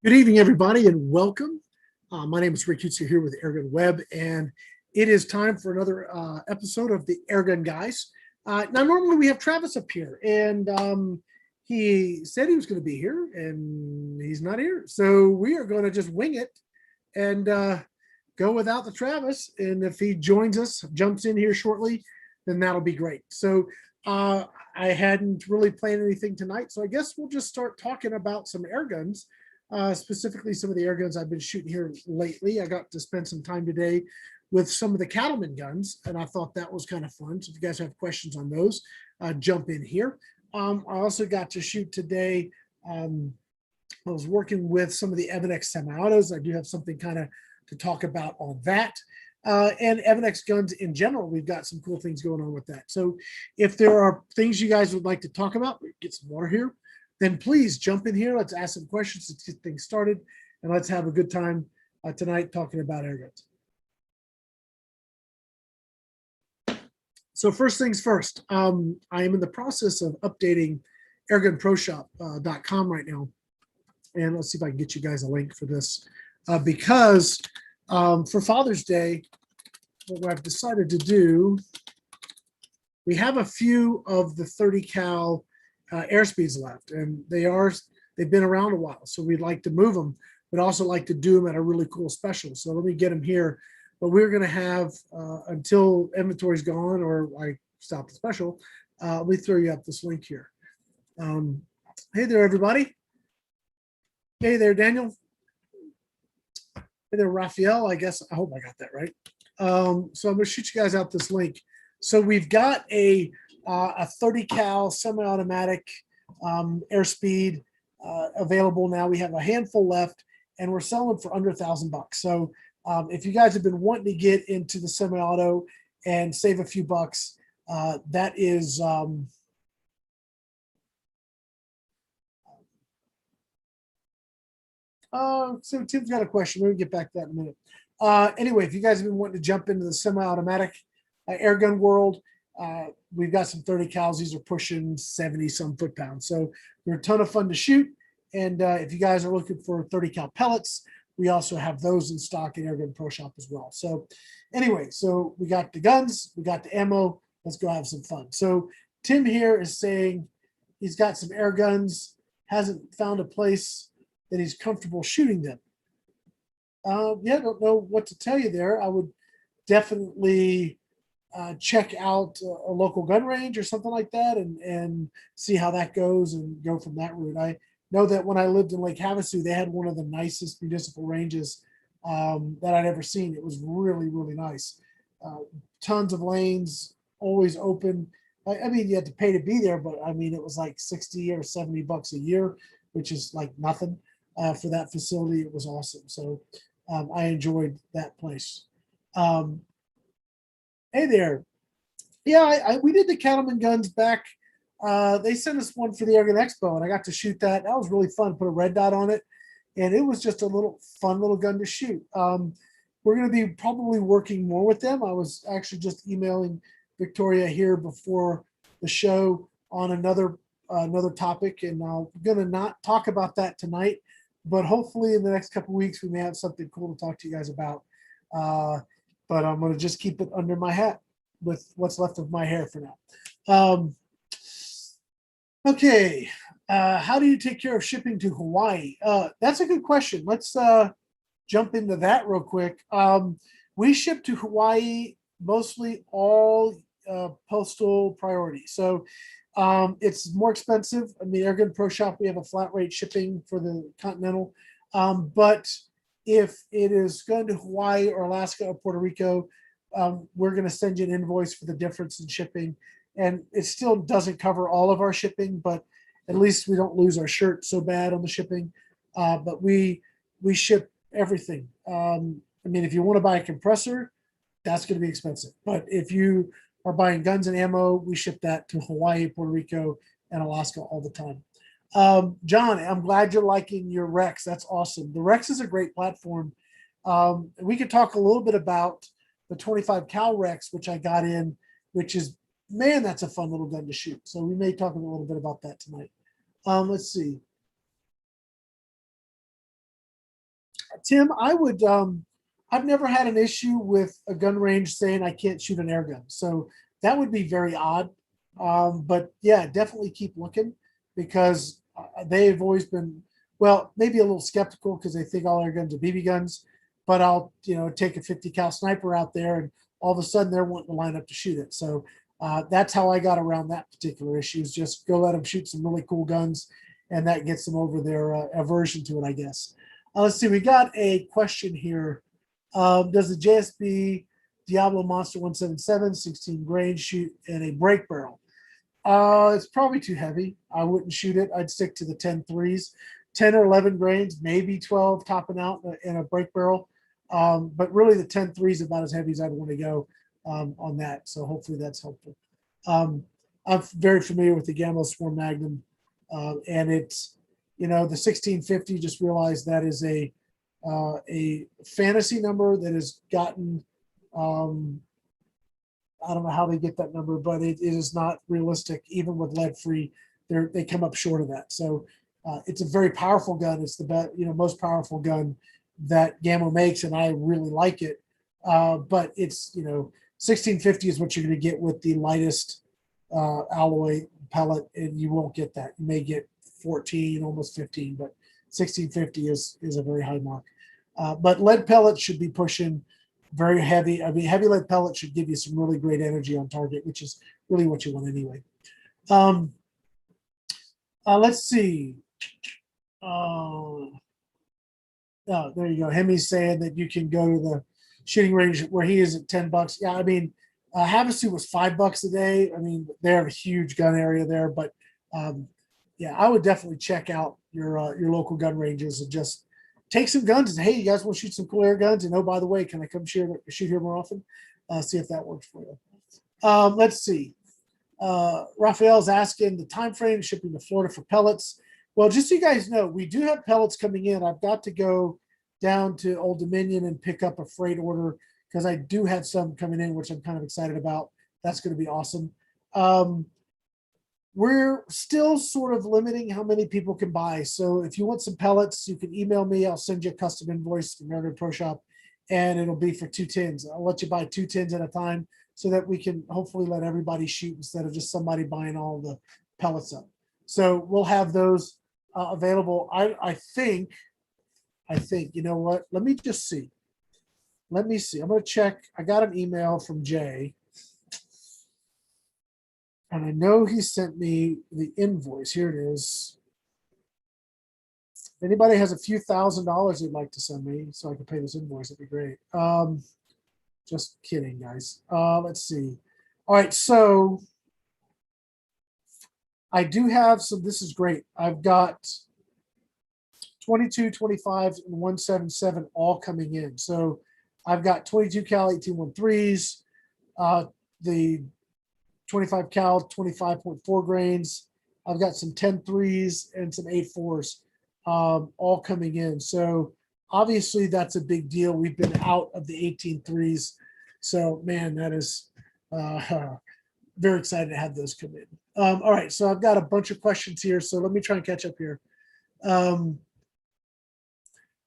Good evening, everybody, and welcome. My name is Rick Utzler here with AirgunWeb, and it is time for another episode of the Airgun Guys. Now, normally we have Travis up here, and he said he was going to be here, and he's not here. So we are going to just wing it and go without the Travis. And if he joins us, jumps in here shortly, then that'll be great. So I hadn't really planned anything tonight, so I guess we'll just start talking about some air guns. Specifically some of the air guns I've been shooting here lately. I got to spend some time today with some of the cattleman guns, and I thought that was kind of fun. So if you guys have questions on those, jump in here. I also got to shoot today. I was working with some of the Evanex semi-autos. I do have something kind of to talk about on that. And Evanex guns in general, we've got some cool things going on with that. So if there are things you guys would like to talk about, get some water here, then please jump in here. Let's ask some questions. Let's get things started, and let's have a good time tonight talking about air guns. So first things first, I am in the process of updating airgunproshop.com right now. And let's see if I can get you guys a link for this. Because for Father's Day, what I've decided to do, we have a few of the 30 cal airspeeds left, and they've been around a while, so we'd like to move them, but also like to do them at a really cool special. So let me get them here, but we're going to have until inventory's gone or I stop the special. Let me throw you up this link here. Hey there, everybody. Hey there, Daniel. Hey there, Raphael. I hope I got that right. So I'm going to shoot you guys out this link. So we've got a 30 cal semi-automatic airspeed available now. We have a handful left, and we're selling for under $1,000 bucks. So if you guys have been wanting to get into the semi-auto and save a few bucks, that is so Tim's got a question. We'll get back to that in a minute. Anyway, if you guys have been wanting to jump into the semi-automatic air gun world, we've got some 30 cals. These are pushing 70 some foot-pounds. So they're a ton of fun to shoot. And if you guys are looking for 30 cal pellets, we also have those in stock in Airgun Pro Shop as well. So anyway, so we got the guns, we got the ammo. Let's go have some fun. So Tim here is saying he's got some air guns, hasn't found a place that he's comfortable shooting them. Yeah, I don't know what to tell you there. I would definitely check out a local gun range or something like that and see how that goes and go from that route. I know that when I lived in Lake Havasu, they had one of the nicest municipal ranges that I'd ever seen. It was really, really nice. Tons of lanes, always open. I mean, you had to pay to be there, but I mean, it was like 60 or 70 bucks a year, which is like nothing for that facility. It was awesome. So I enjoyed that place. Hey there. Yeah, we did the cattleman guns back. They sent us one for the Airgun Expo, and I got to shoot that. That was really fun. Put a red dot on it, and it was just a little fun little gun to shoot. We're going to be probably working more with them. I was actually just emailing Victoria here before the show on another topic, and I'm going to not talk about that tonight, but hopefully in the next couple of weeks we may have something cool to talk to you guys about. But I'm going to just keep it under my hat with what's left of my hair for now. Okay. How do you take care of shipping to Hawaii? That's a good question. Let's jump into that real quick. We ship to Hawaii mostly all postal priority. So it's more expensive. I mean, Airgun Pro Shop, we have a flat rate shipping for the Continental. But if it is going to Hawaii or Alaska or Puerto Rico, we're going to send you an invoice for the difference in shipping. And it still doesn't cover all of our shipping, but at least we don't lose our shirt so bad on the shipping. But we ship everything. I mean, if you want to buy a compressor, that's going to be expensive. But if you are buying guns and ammo, we ship that to Hawaii, Puerto Rico, and Alaska all the time. John, I'm glad you're liking your Rex. That's awesome. The Rex is a great platform. We could talk a little bit about the 25 cal Rex, which I got in, which is, man, that's a fun little gun to shoot. So we may talk a little bit about that tonight. Let's see. Tim, I would. I've never had an issue with a gun range saying I can't shoot an air gun, so that would be very odd. But yeah, definitely keep looking because they've always been well, maybe a little skeptical because they think all air guns are BB guns. But I'll take a 50 cal sniper out there, and all of a sudden they're wanting to line up to shoot it. So that's how I got around that particular issue. Is just go let them shoot some really cool guns, and that gets them over their aversion to it, I guess. Let's see. We got a question here. Does the JSB Diablo Monster 177 16 grain shoot in a break barrel? It's probably too heavy. I wouldn't shoot it. I'd stick to the 10 threes, 10 or 11 grains, maybe 12 topping out in a break barrel. But really the 10 threes is about as heavy as I'd want to go on that. So hopefully that's helpful. I'm very familiar with the Gamble S4 Magnum, and it's, the 1650, just realized that is a fantasy number that has gotten, I don't know how they get that number, but it is not realistic. Even with lead free, they come up short of that. So it's a very powerful gun. It's the best, most powerful gun that Gamo makes, and I really like it. But it's 1650 is what you're going to get with the lightest alloy pellet, and you won't get that. You may get 14, almost 15, but 1650 is a very high mark. But lead pellets should be pushing very heavy. I mean, heavy lead pellets should give you some really great energy on target, which is really what you want anyway. Let's see. Oh, there you go. Hemi's saying that you can go to the shooting range where he is at $10. Yeah, I mean, Havasu was $5 a day. I mean, they have a huge gun area there, but yeah, I would definitely check out your local gun ranges and just take some guns and, hey, you guys want to shoot some cool air guns? And oh, by the way, can I come shoot here more often? See if that works for you. Let's see. Raphael's asking the time frame shipping to Florida for pellets. Well, just so you guys know, we do have pellets coming in. I've got to go down to Old Dominion and pick up a freight order because I do have some coming in, which I'm kind of excited about. That's going to be awesome. We're still sort of limiting how many people can buy. So if you want some pellets, you can email me. I'll send you a custom invoice from Airgun Pro Shop, and it'll be for 2 tins. I'll let you buy 2 tins at a time so that we can hopefully let everybody shoot instead of just somebody buying all the pellets up. So we'll have those available. I think, you know what? Let me just see. Let me see. I'm going to check. I got an email from Jay. And I know he sent me the invoice. Here it is. If anybody has a few $1,000s they'd like to send me so I can pay this invoice, it'd be great. Just kidding, guys. Let's see. All right, so I do have some. This is great. I've got 22, 25, and 177 all coming in. So I've got 22 cal 1813s, the 25 cal 25.4 grains. I've got some 10 threes and some 8.4s all coming in. So obviously that's a big deal. We've been out of the 18 threes. So man, that is very excited to have those come in. All right, so I've got a bunch of questions here. So let me try and catch up here.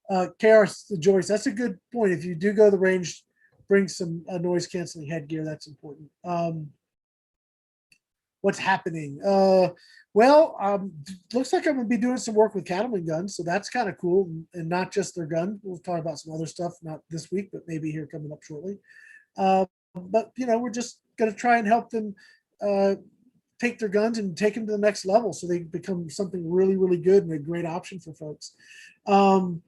KR Joyce, that's a good point. If you do go to the range, bring some noise canceling headgear. That's important. What's happening? Looks like I'm gonna be doing some work with cattleman guns, so that's kind of cool, and not just their gun. We'll talk about some other stuff, not this week, but maybe here coming up shortly. But we're just gonna try and help them take their guns and take them to the next level, so they become something really, really good and a great option for folks. Can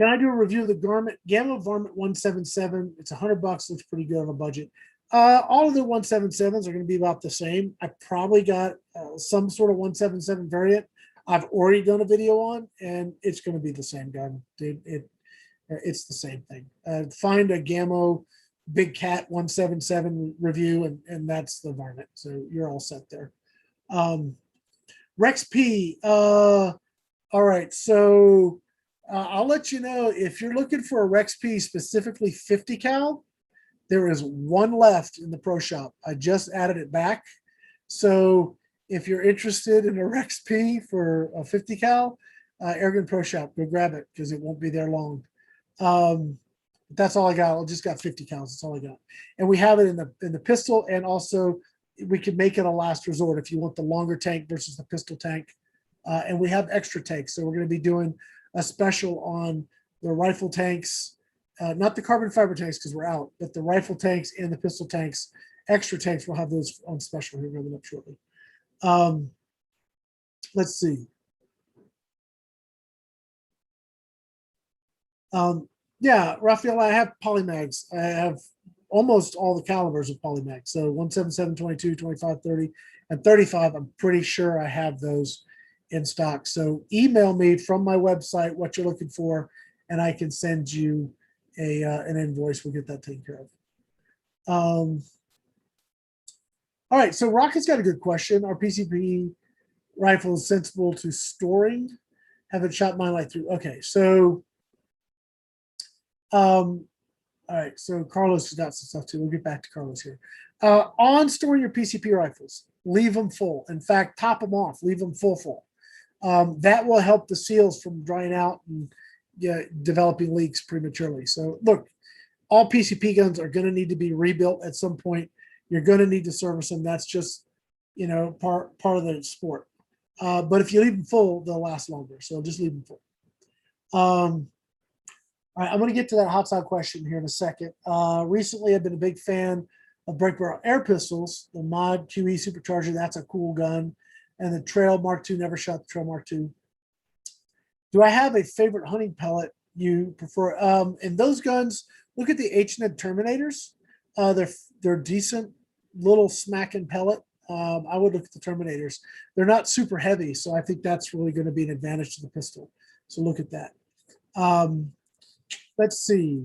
I do a review of the Gamo Varmint 177? It's $100. Looks pretty good on a budget. All of the 177s are going to be about the same. I probably got some sort of 177 variant I've already done a video on, and it's going to be the same gun, dude. It's the same thing. Find a Gamo Big Cat 177 review, and that's the Varmint. So you're all set there. Rex P. All right, so I'll let you know if you're looking for a Rex P, specifically 50 cal. There is one left in the pro shop. I just added it back. So if you're interested in a Rex P for a 50 cal, Airgun Pro Shop. Go grab it because it won't be there long. That's all I got. I just got 50 cals. That's all I got. And we have it in the pistol, and also we can make it a last resort if you want the longer tank versus the pistol tank. And we have extra tanks. So we're going to be doing a special on the rifle tanks, not the carbon fiber tanks because we're out, but the rifle tanks and the pistol tanks, extra tanks. We'll have those on special here coming up shortly. Let's see. Yeah, Raphael, I have polymags. I have almost all the calibers of polymags. So 177, 22, 25, 30, and 35. I'm pretty sure I have those in stock. So email me from my website what you're looking for, and I can send you an invoice. We'll get that taken care of. All right, so Rocket's got a good question. Are PCP rifles sensible to storing? Haven't shot mine like through. Okay, so all right, so Carlos has got some stuff too. We'll get back to Carlos here. On storing your PCP rifles, leave them full. In fact, top them off, leave them full. That will help the seals from drying out and developing leaks prematurely. So look, all PCP guns are going to need to be rebuilt at some point. You're going to need to service them. That's just, part of the sport. But if you leave them full, they'll last longer. So just leave them full. All right, I'm going to get to that hot side question here in a second. Recently, I've been a big fan of break barrel air pistols. The Mod QE Supercharger, that's a cool gun. And the Trail Mark II, never shot the Trail Mark II. Do I have a favorite hunting pellet you prefer? In those guns, look at the H-Ned Terminators. They're decent little smacking pellet. I would look at the Terminators. They're not super heavy, so I think that's really going to be an advantage to the pistol. So look at that. Let's see.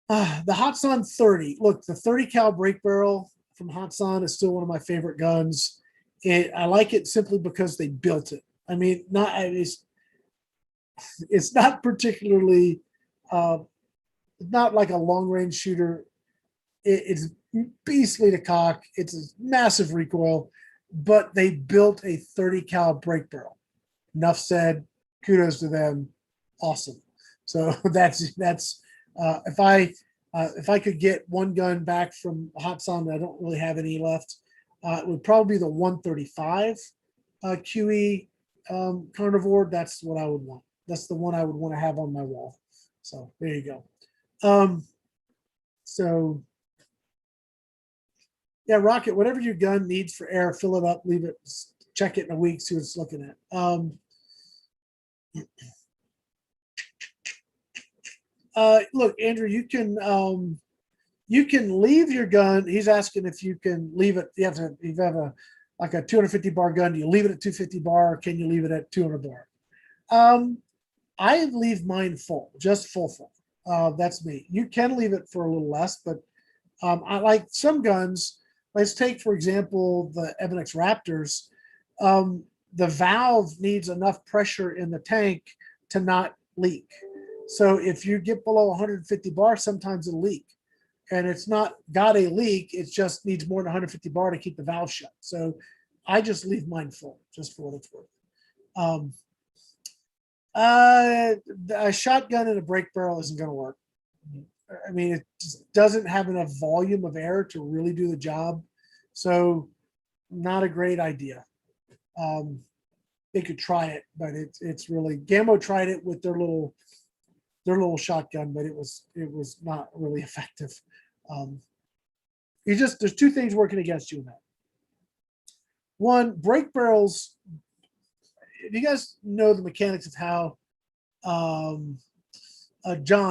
The Hatsan 30. Look, the 30 cal break barrel from Hatsan is still one of my favorite guns. I like it simply because they built it. I mean, it's not particularly, not like a long range shooter. It's beastly to cock. It's a massive recoil, but they built a 30 cal break barrel. Enough said. Kudos to them. Awesome. So that's if I could get one gun back from Hatsan, I don't really have any left. It would probably be the 135 QE Carnivore. That's what I would want. That's the one I would want to have on my wall. So there you go. So yeah, Rocket, whatever your gun needs for air, fill it up, leave it, check it in a week, see what it's looking at. Look, Andrew, you can leave your gun. He's asking if you can leave it. You have like a 250 bar gun. Do you leave it at 250 bar, or can you leave it at 200 bar? I leave mine full, just full. That's me. You can leave it for a little less, but I like some guns. Let's take, for example, the Ebonix Raptors. The valve needs enough pressure in the tank to not leak. So if you get below 150 bar, sometimes it'll leak. And it's not got a leak, it just needs more than 150 bar to keep the valve shut. So I just leave mine full, just for what it's worth. A shotgun and a break barrel isn't going to work. I mean, it just doesn't have enough volume of air to really do the job. So not a great idea. They could try it, but it's really, Gamo tried it with their little shotgun, but it was not really effective. There's two things working against you in that. One, break barrels. If you guys know the mechanics of how John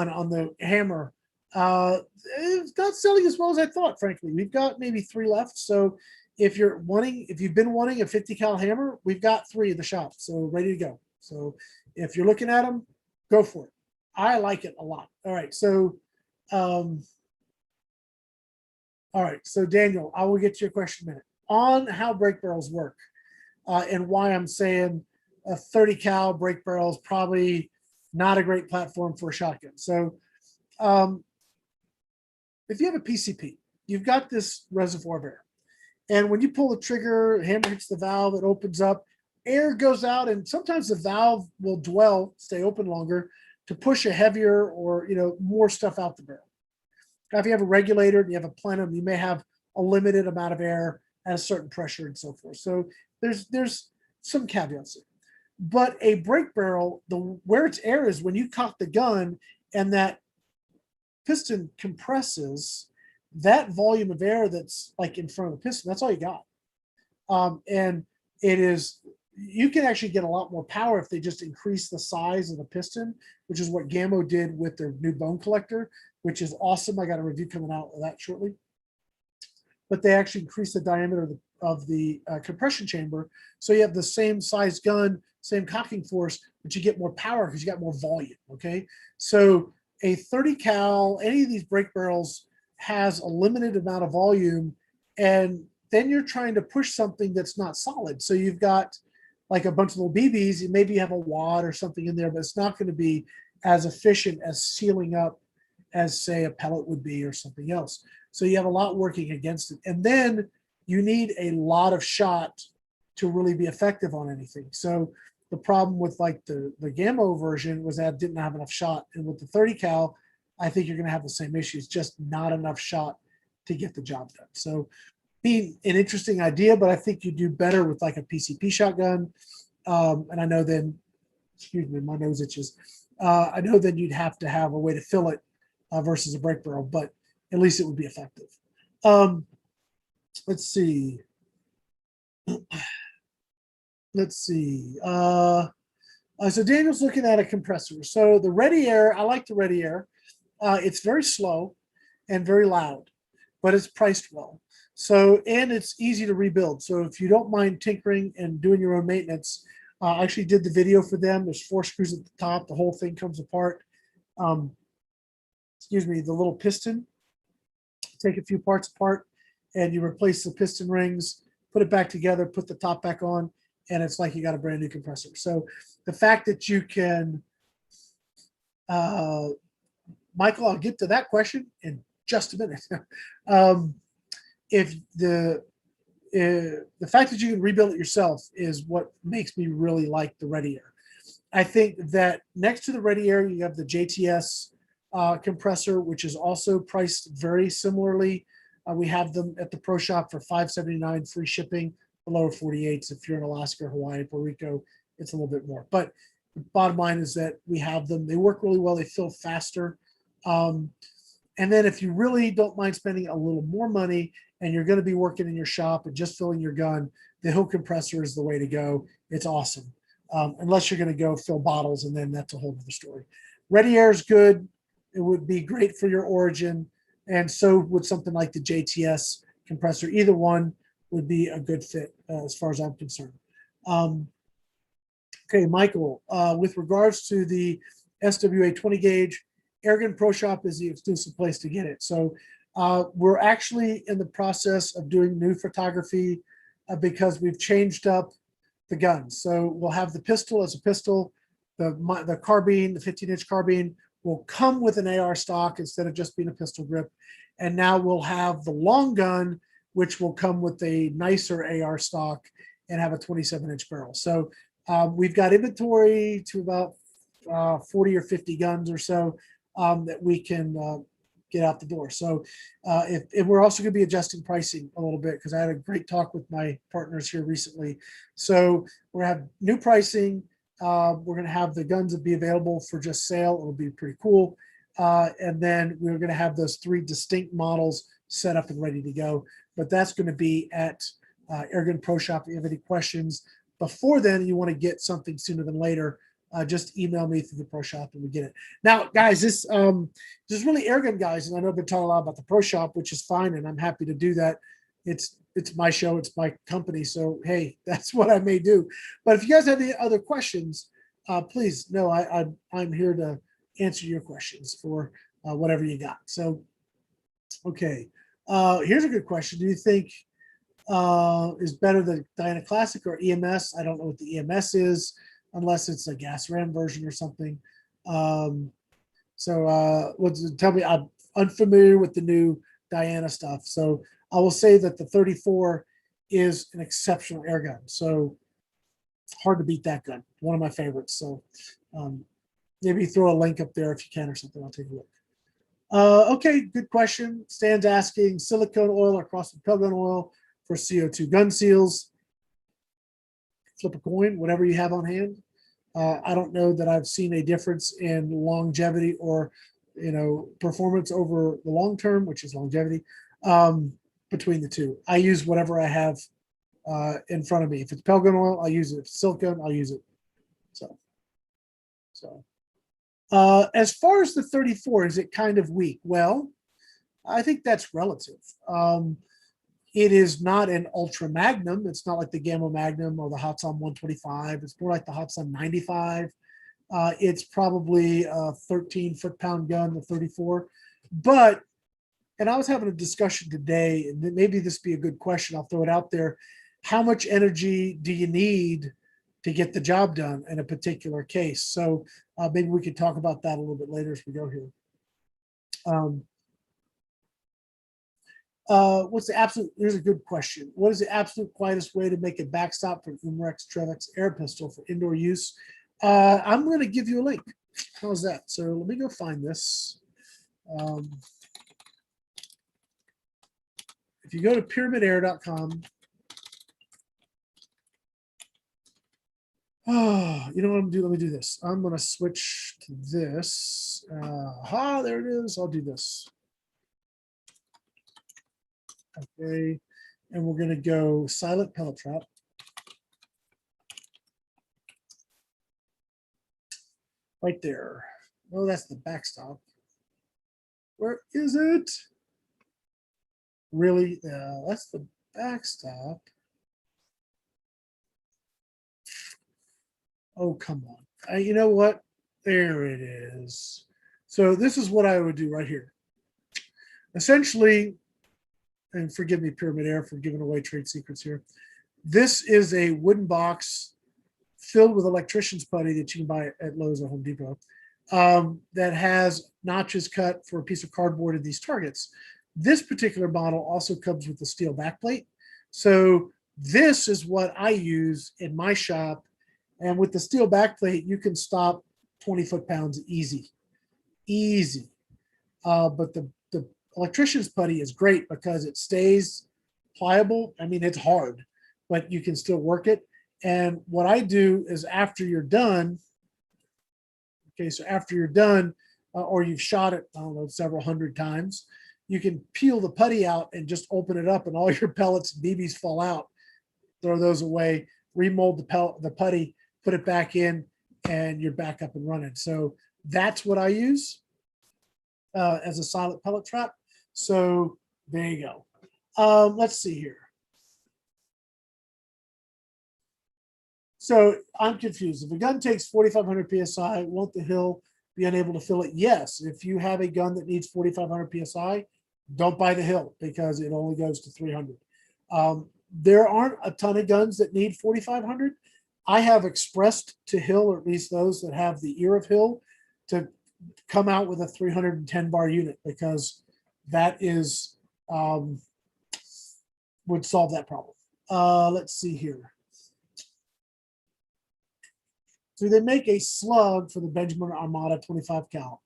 on the hammer, it's not selling as well as I thought, frankly. We've got maybe 3 left. So if you've been wanting a 50 cal hammer, we've got 3 in the shop, so ready to go. So if you're looking at them, go for it. I like it a lot. All right, so Daniel, I will get to your question in a minute on how break barrels work, and why I'm saying a 30 cal break barrel is probably not a great platform for a shotgun. So if you have a PCP, you've got this reservoir of air, and when you pull the trigger, hammer hits the valve, it opens up. air goes out, and sometimes the valve will stay open longer to push a heavier or more stuff out the barrel. Now, if you have a regulator and you have a plenum, you may have a limited amount of air at a certain pressure and so forth. So there's some caveats there. But a brake barrel, where its air is when you cock the gun and that piston compresses, that volume of air that's like in front of the piston, that's all you got. And you can actually get a lot more power if they just increase the size of the piston, which is what Gamo did with their new bone collector, which is awesome. I got a review coming out of that shortly. But they actually increased the diameter of the compression chamber, so you have the same size gun, same cocking force, but you get more power because you got more volume. Okay, so a 30 cal, any of these brake barrels has a limited amount of volume, and then you're trying to push something that's not solid. So you've got like a bunch of little BBs, and maybe you have a wad or something in there, but it's not going to be as efficient as sealing up as, say, a pellet would be or something else. So you have a lot working against it. And then you need a lot of shot to really be effective on anything. So the problem with like the Gamo version was that it didn't have enough shot. And with the 30 cal, I think you're going to have the same issues, just not enough shot to get the job done. So being an interesting idea, but I think you do better with like a PCP shotgun. And I know then, excuse me, my nose itches. I know then you'd have to have a way to fill it versus a brake barrel, but at least it would be effective. Let's see. So Daniel's looking at a compressor. So the Ready Air, I like the Ready Air. It's very slow and very loud, but it's priced well. So, and it's easy to rebuild. So if you don't mind tinkering and doing your own maintenance, I actually did the video for them. There's 4 screws at the top. The whole thing comes apart. Excuse me, the little piston. Take a few parts apart, and you replace the piston rings, put it back together, put the top back on, and it's like you got a brand new compressor. So the fact that you can, Michael, I'll get to that question in just a minute. If the fact that you can rebuild it yourself is what makes me really like the Ready Air. I think that next to the Ready Air, you have the JTS compressor, which is also priced very similarly. We have them at the Pro Shop for $579 free shipping, the lower 48s. If you're in Alaska, Hawaii, Puerto Rico, it's a little bit more. But the bottom line is that we have them. They work really well. They fill faster. And then if you really don't mind spending a little more money and you're going to be working in your shop and just filling your gun, the Hill compressor is the way to go. It's awesome. Unless you're going to go fill bottles, and then that's a whole other story. Ready Air is good. It would be great for your Origin, and so would something like the JTS compressor. Either one would be a good fit as far as I'm concerned. Okay, Michael, with regards to the SWA 20 gauge, Airgun Pro Shop is the exclusive place to get it. So we're actually in the process of doing new photography because we've changed up the guns. So we'll have the pistol as a pistol, the carbine, the 15-inch carbine will come with an AR stock instead of just being a pistol grip. And now we'll have the long gun, which will come with a nicer AR stock and have a 27-inch barrel. So we've got inventory to about 40 or 50 guns or so that we can get out the door. So if we're also going to be adjusting pricing a little bit, because I had a great talk with my partners here recently. So we're going to have new pricing. We're going to have the guns that be available for just sale. It'll be pretty cool. And then we're going to have those 3 distinct models set up and ready to go. But that's going to be at Airgun Pro Shop. If you have any questions before then, you want to get something sooner than later, just email me through the Pro Shop and we get it. Now, guys, this is really Airgun Guys, and I know I've been talking a lot about the Pro Shop, which is fine, and I'm happy to do that. It's my show, it's my company, so hey, that's what I may do. But if you guys have any other questions, please know I'm here to answer your questions for whatever you got. So, okay, here's a good question. Do you think is better the Diana Classic or EMS? I don't know what the EMS is, unless it's a gas ram version or something. Tell me, I'm unfamiliar with the new Diana stuff. So I will say that the 34 is an exceptional air gun. So hard to beat that gun. One of my favorites. So maybe throw a link up there if you can or something. I'll take a look. Okay, good question. Stan's asking silicone oil or Crossfit Pilgrim oil for CO2 gun seals. Flip a coin, whatever you have on hand. I don't know that I've seen a difference in longevity or performance over the long term, which is longevity, between the two. I use whatever I have in front of me. If it's Pilgrim oil, I'll use it. If it's silicone, I'll use it. So as far as the 34, is it kind of weak? Well, I think that's relative. It is not an ultra magnum. It's not like the Gamo Magnum or the Hatsan 125. It's more like the Hatsan 95. It's probably a 13 foot-pound gun, the 34. But, and I was having a discussion today, and maybe this be a good question. I'll throw it out there. How much energy do you need to get the job done in a particular case? So maybe we could talk about that a little bit later as we go here. What's the absolute, here's a good question. What is the absolute quietest way to make a backstop for Umarex Trevex air pistol for indoor use? I'm going to give you a link. How's that? So let me go find this. If you go to pyramidair.com, you know what I'm going to do? Let me do this. I'm going to switch to this. There it is. I'll do this. Okay. And we're going to go silent pellet trap. Right there. Oh, that's the backstop. Where is it? Really? That's the backstop. Oh, come on. You know what? There it is. So this is what I would do right here. Essentially, and forgive me, Pyramid Air, for giving away trade secrets here. This is a wooden box filled with electrician's putty that you can buy at Lowe's or Home Depot that has notches cut for a piece of cardboard in these targets. This particular model also comes with a steel backplate. So this is what I use in my shop. And with the steel backplate, you can stop 20 foot-pounds easy. Easy. But the electrician's putty is great because it stays pliable. I mean, it's hard, but you can still work it. And what I do is after you're done, okay, so after you're done, or you've shot it, I don't know, several hundred times, you can peel the putty out and just open it up and all your pellets and BBs fall out. Throw those away, remold the putty, put it back in, and you're back up and running. So that's what I use as a silent pellet trap. So there you go. Let's see here. So I'm confused. If a gun takes 4,500 PSI, won't the hill be unable to fill it? Yes. If you have a gun that needs 4,500 PSI, don't buy the hill because it only goes to 300. There aren't a ton of guns that need 4,500. I have expressed to hill, or at least those that have the ear of hill, to come out with a 310 bar unit because that is would solve that problem. Let's see here. So they make a slug for the Benjamin Armada 25 cal.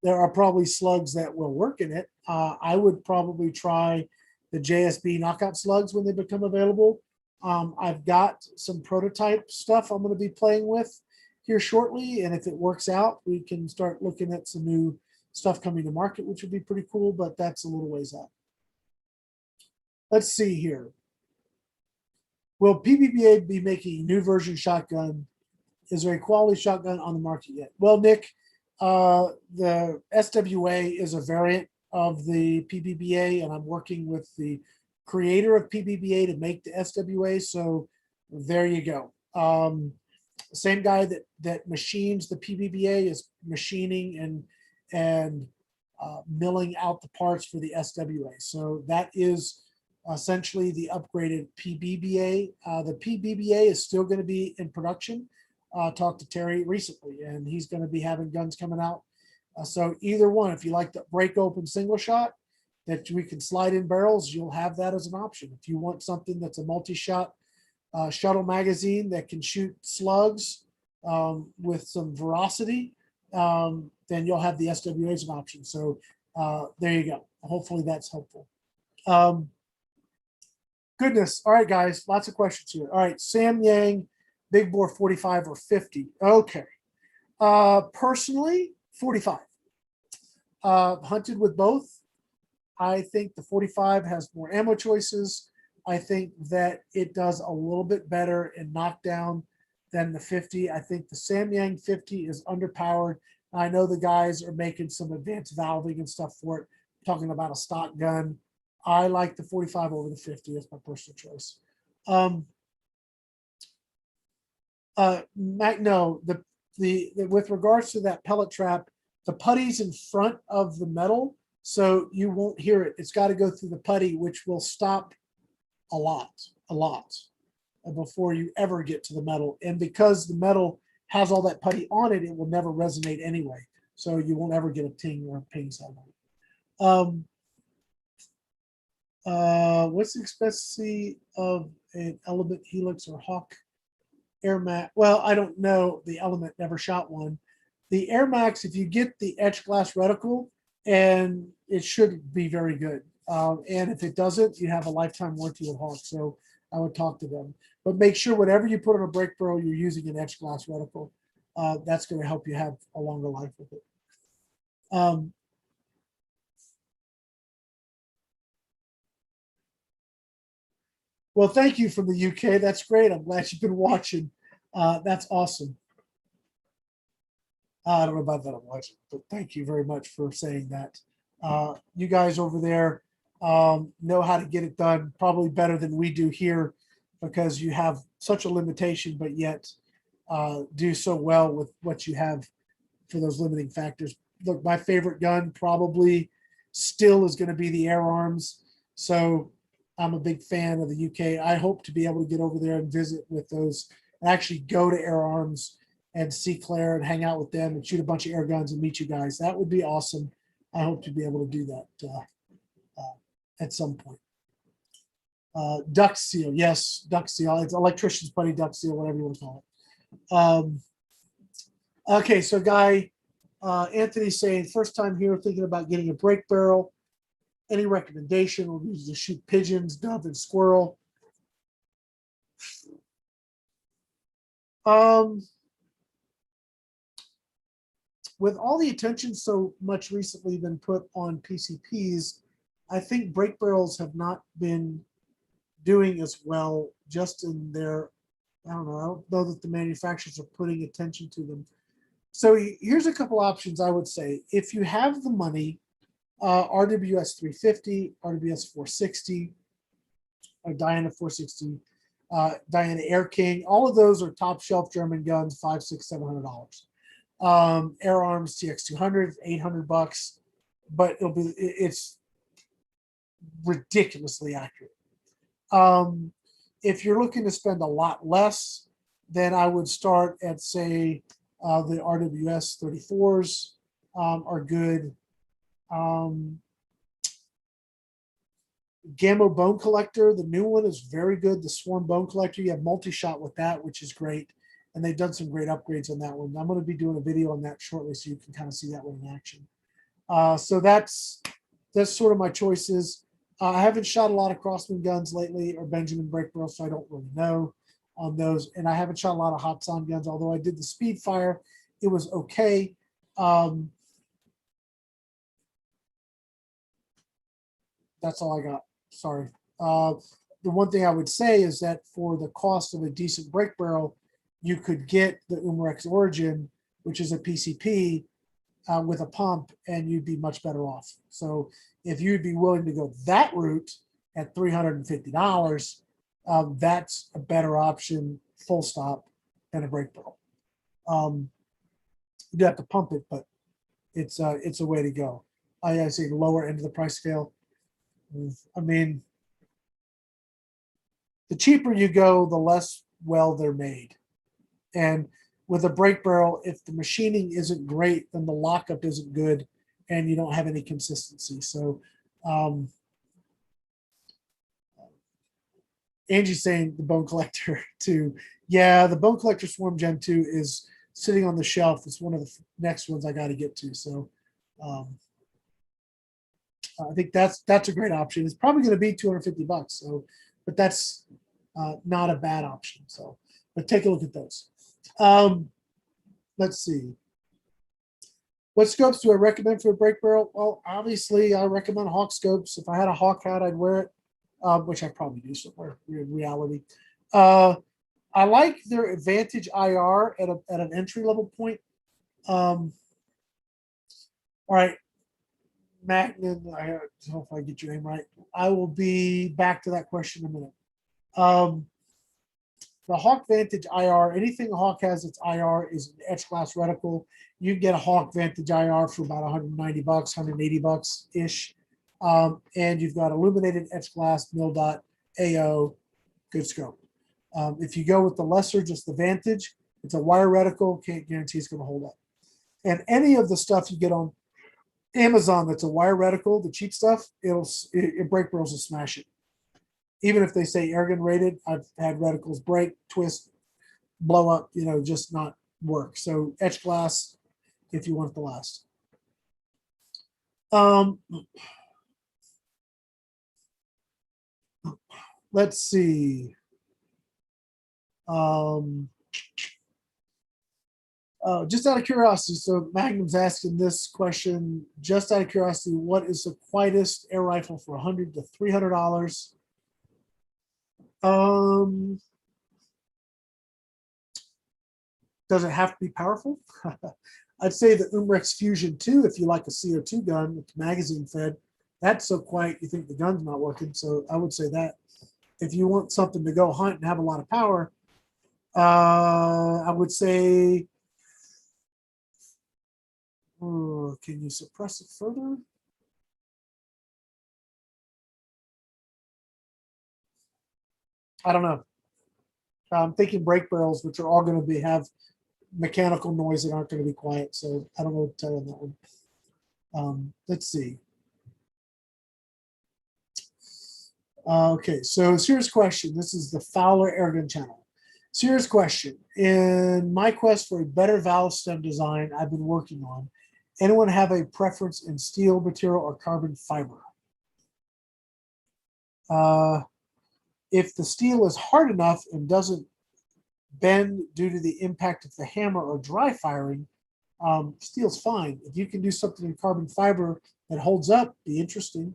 There are probably slugs that will work in it. I would probably try the JSB knockout slugs when they become available. I've got some prototype stuff I'm going to be playing with here shortly, and if it works out, we can start looking at some new stuff coming to market, which would be pretty cool, but that's a little ways out. Let's see here. Will Pbba be making a new version shotgun? Is there a quality shotgun on the market yet? Well, Nick, the SWA is a variant of the Pbba, and I'm working with the creator of Pbba to make the SWA. So there you go. Same guy that machines the Pbba is machining and milling out the parts for the SWA. So that is essentially the upgraded Pbba. The Pbba is still going to be in production. Talked to Terry recently, and he's going to be having guns coming out. So either one, if you like the break open single shot that we can slide in barrels, you'll have that as an option. If you want something that's a multi-shot shuttle magazine that can shoot slugs with some veracity, then you'll have the SWA as an option. So there you go. Hopefully that's helpful. Goodness. All right, guys, lots of questions here. All right, Sam Yang, big bore 45 or 50. Okay. Personally, 45. Hunted with both. I think the 45 has more ammo choices. I think that it does a little bit better in knockdown than the 50. I think the Sam Yang 50 is underpowered. I know the guys are making some advanced valving and stuff for it, talking about a stock gun. I like the 45 over the 50 as my personal choice. No, the with regards to that pellet trap, the putty's in front of the metal, so you won't hear it. It's got to go through the putty, which will stop a lot before you ever get to the metal. And because the metal has all that putty on it, it will never resonate anyway. So you won't ever get a ting or a ping sound on it. What's the expectancy of an Element Helix or Hawk Air Max? Well, I don't know. The Element never shot one. The Air Max, if you get the etched glass reticle, and it should be very good. And if it doesn't, you have a lifetime warranty with Hawk. So I would talk to them. But make sure whatever you put on a brake barrel, you're using an etched glass reticle. That's going to help you have a longer life with it. Well, thank you from the UK. That's great. I'm glad you've been watching. That's awesome. I don't know about that I'm watching, but thank you very much for saying that. You guys over there know how to get it done probably better than we do here, because you have such a limitation, but yet do so well with what you have for those limiting factors. Look, my favorite gun probably still is going to be the Air Arms. So I'm a big fan of the UK. I hope to be able to get over there and visit with those, and actually go to Air Arms and see Claire and hang out with them and shoot a bunch of air guns and meet you guys. That would be awesome. I hope to be able to do that at some point. Duck seal, yes, duck seal. It's electrician's buddy duck seal, whatever you want to call it. Okay, so guy Anthony's saying, first time here thinking about getting a brake barrel. Any recommendation? We'll use to shoot pigeons, dove, and squirrel. With all the attention so much recently been put on PCPs, I think brake barrels have not been doing as well just in their, I don't know that the manufacturers are putting attention to them. So here's a couple options I would say. If you have the money, RWS 350, RWS 460, or Diana 460, Diana Air King, all of those are top shelf German guns, $500, $600, $700. Air Arms TX200, $800, but it's ridiculously accurate. If you're looking to spend a lot less, then I would start at, say, the RWS 34s are good. Gamo Bone Collector, the new one, is very good. The Swarm Bone Collector, you have multi-shot with that, which is great. And they've done some great upgrades on that one. I'm going to be doing a video on that shortly, so you can kind of see that one in action. So that's sort of my choices. I haven't shot a lot of Crossman guns lately, or Benjamin brake barrels, so I don't really know on those. And I haven't shot a lot of Hatsan guns, although I did the speed fire. It was okay. That's all I got. Sorry. The one thing I would say is that for the cost of a decent brake barrel, you could get the Umarex Origin, which is a PCP, with a pump, and you'd be much better off. So if you'd be willing to go that route at $350, that's a better option, full stop, than a brake barrel. You do have to pump it, but it's a way to go. I say lower end of the price scale. I mean, the cheaper you go, the less well they're made. And with a brake barrel, if the machining isn't great, then the lockup isn't good, and you don't have any consistency. So Angie's saying the Bone Collector too. Yeah, the Bone Collector Swarm Gen 2 is sitting on the shelf. It's one of the next ones I got to get to. So um, I think that's a great option. It's probably going to be $250. So, but that's not a bad option. So, but take a look at those. Let's see. What scopes do I recommend for a brake barrel? Well, obviously, I recommend Hawk scopes. If I had a Hawk hat, I'd wear it, which I probably do somewhere in reality. I like their Vantage IR at an entry level point. All right, Magnum. I hope I get your name right. I will be back to that question in a minute. The Hawk Vantage IR, anything Hawk has its IR is an etch glass reticle. You can get a Hawk Vantage IR for about $190, $180 ish. And you've got illuminated etch glass, mil dot, AO, good scope. If you go with the lesser, just the Vantage, it's a wire reticle, can't guarantee it's going to hold up. And any of the stuff you get on Amazon that's a wire reticle, the cheap stuff, brake barrels will smash it. Even if they say Airgun rated, I've had reticles break, twist, blow up, just not work. So etch glass if you want it to last. Let's see. Just out of curiosity, so Magnum's asking this question, just out of curiosity, what is the quietest air rifle for $100 to $300? Does it have to be powerful? I'd say the Umrex Fusion 2, if you like a CO2 gun with magazine fed, that's so quiet you think the gun's not working. So I would say that. If you want something to go hunt and have a lot of power, I would say, can you suppress it further? I don't know. I'm thinking brake barrels, which are all going to have mechanical noise that aren't going to be quiet. So I don't know what to tell you on that one. Let's see. Okay, so serious question. This is the Fowler Airgun channel. Serious question. In my quest for a better valve stem design I've been working on, anyone have a preference in steel material or carbon fiber? If the steel is hard enough and doesn't bend due to the impact of the hammer or dry firing, steel's fine. If you can do something in carbon fiber that holds up, be interesting.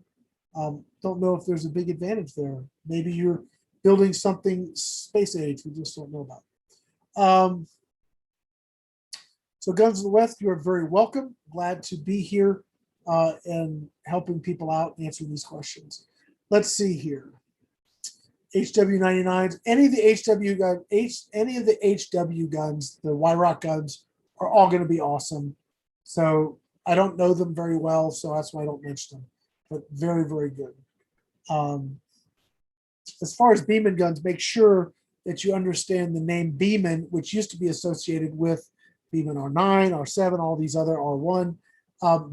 Don't know if there's a big advantage there. Maybe you're building something space age we just don't know about. So Guns of the West, you are very welcome. Glad to be here and helping people out and answering these questions. Let's see here. HW99s, any of the HW guns, the YROC guns, are all going to be awesome. So I don't know them very well, so that's why I don't mention them. But very, very good. As far as Beeman guns, make sure that you understand the name Beeman, which used to be associated with Beeman R9, R7, all these other R1.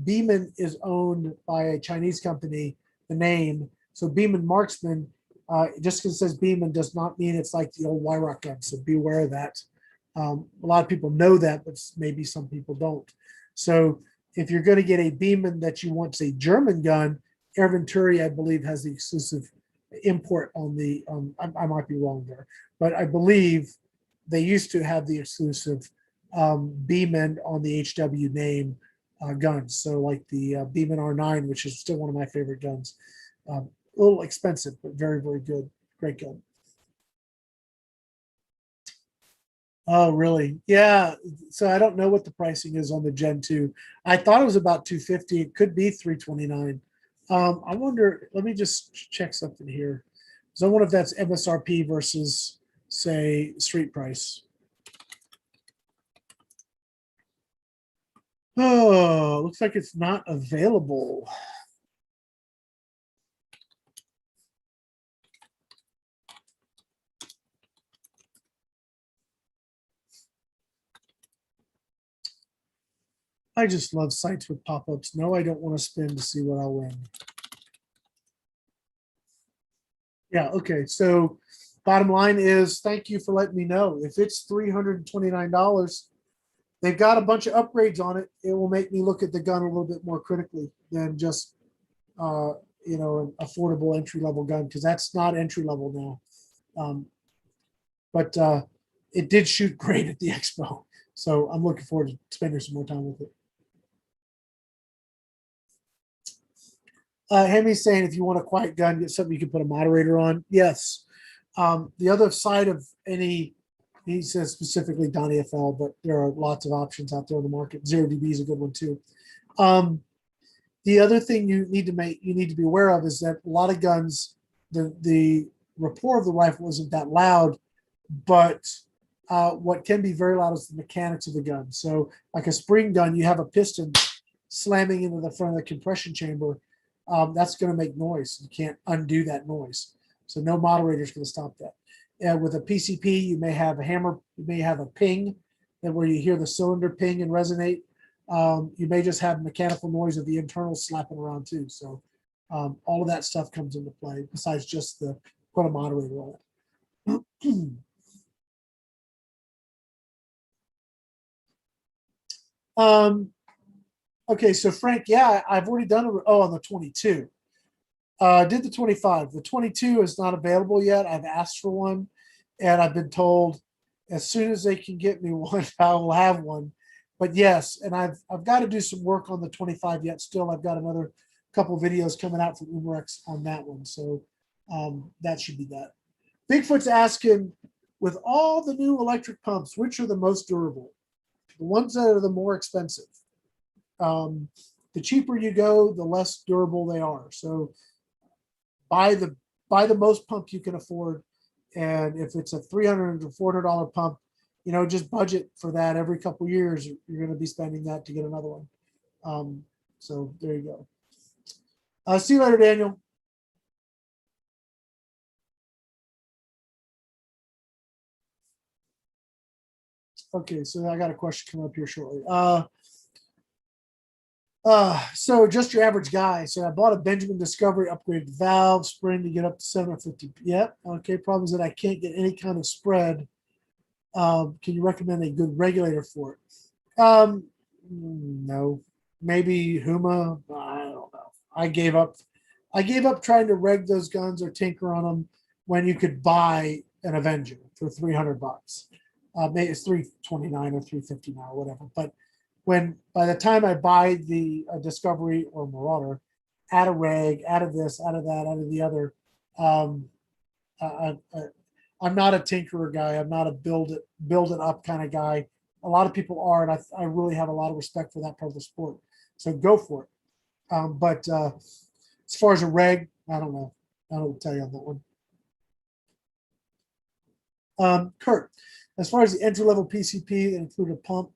Beeman is owned by a Chinese company, the name. So Beeman Marksman, just because it says Beeman does not mean it's like the old YROC gun. So beware of that. A lot of people know that, but maybe some people don't. So if you're going to get a Beeman that you want, say, German gun, Air Venturi, I believe, has the exclusive import on the, I might be wrong there, but I believe they used to have the exclusive Beeman on the HW name guns. So like the Beeman R9, which is still one of my favorite guns. A little expensive, but very, very good. Great gun. Oh, really? Yeah. So I don't know what the pricing is on the Gen 2. I thought it was about $250. It could be $329. I wonder, let me just check something here. So I wonder if that's MSRP versus, say, street price. Oh, looks like it's not available. I just love sites with pop-ups. No, I don't want to spin to see what I'll win. Yeah, okay. So bottom line is, thank you for letting me know. If it's $329, they've got a bunch of upgrades on it. It will make me look at the gun a little bit more critically than just, you know, an affordable entry level gun, because that's not entry level now. But it did shoot great at the expo, so I'm looking forward to spending some more time with it. Hemi's saying if you want a quiet gun, get something you can put a moderator on. Yes. The other side of any, he says specifically Donnie FL, but there are lots of options out there on the market. 0DB is a good one too. The other thing you need to be aware of is that a lot of guns, the rapport of the rifle isn't that loud, but what can be very loud is the mechanics of the gun. So like a spring gun, you have a piston slamming into the front of the compression chamber. That's going to make noise. You can't undo that noise. So no moderator is going to stop that. With a PCP, you may have a hammer, you may have a ping, and where you hear the cylinder ping and resonate. You may just have mechanical noise of the internals slapping around too. So all of that stuff comes into play besides just the put a moderator on it. Okay, so Frank, yeah, I've already done it. Oh, on the 22. Did the 25. The 22 is not available yet. I've asked for one, and I've been told as soon as they can get me one, I will have one. But yes, and I've got to do some work on the 25 yet. Still, I've got another couple videos coming out from Umarex on that one. So that should be that. Bigfoot's asking, with all the new electric pumps, which are the most durable? The ones that are the more expensive. The cheaper you go, the less durable they are. So buy the most pump you can afford, and if it's a $300 or $400 pump, you know, just budget for that. Every couple of years you're going to be spending that to get another one. So there you go. See you later, Daniel. Okay, so I got a question coming up here shortly. So just your average guy. So I bought a Benjamin Discovery, upgraded valve spring to get up to 750. Yep. Okay. Problem is that I can't get any kind of spread. Can you recommend a good regulator for it? No. Maybe Huma. I don't know. I gave up trying to reg those guns or tinker on them when you could buy an Avenger for $300. Maybe it's $329 or $350 now, or whatever. But by the time I buy the Discovery or Marauder, add a reg, out of this, out of that, out of the other, I'm not a tinkerer guy. I'm not a build it up kind of guy. A lot of people are, and I really have a lot of respect for that part of the sport. So go for it. But as far as a reg, I don't know. I don't tell you on that one. Kurt, as far as the entry level PCP that include a pump,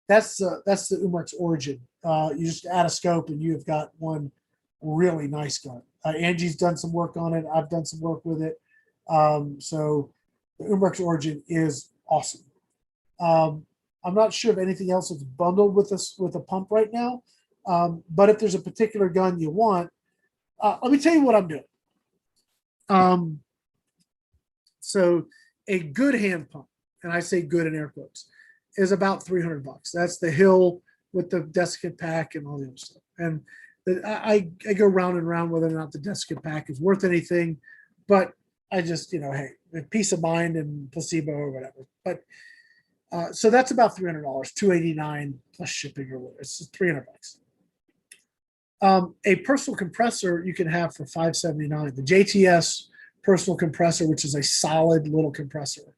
that's the Umarex Origin. You just add a scope and you've got one really nice gun. Angie's done some work on it. I've done some work with it. So the Umarex Origin is awesome. I'm not sure if anything else is bundled with a pump right now. But if there's a particular gun you want, let me tell you what I'm doing. So a good hand pump, and I say good in air quotes, is about $300. That's the Hill with the desiccant pack and all the other stuff. And I go round and round whether or not the desiccant pack is worth anything, but I just, you know, hey, peace of mind and placebo or whatever. But so that's about $300, $289 plus shipping or whatever. It's $300. A personal compressor you can have for $579. The JTS personal compressor, which is a solid little compressor,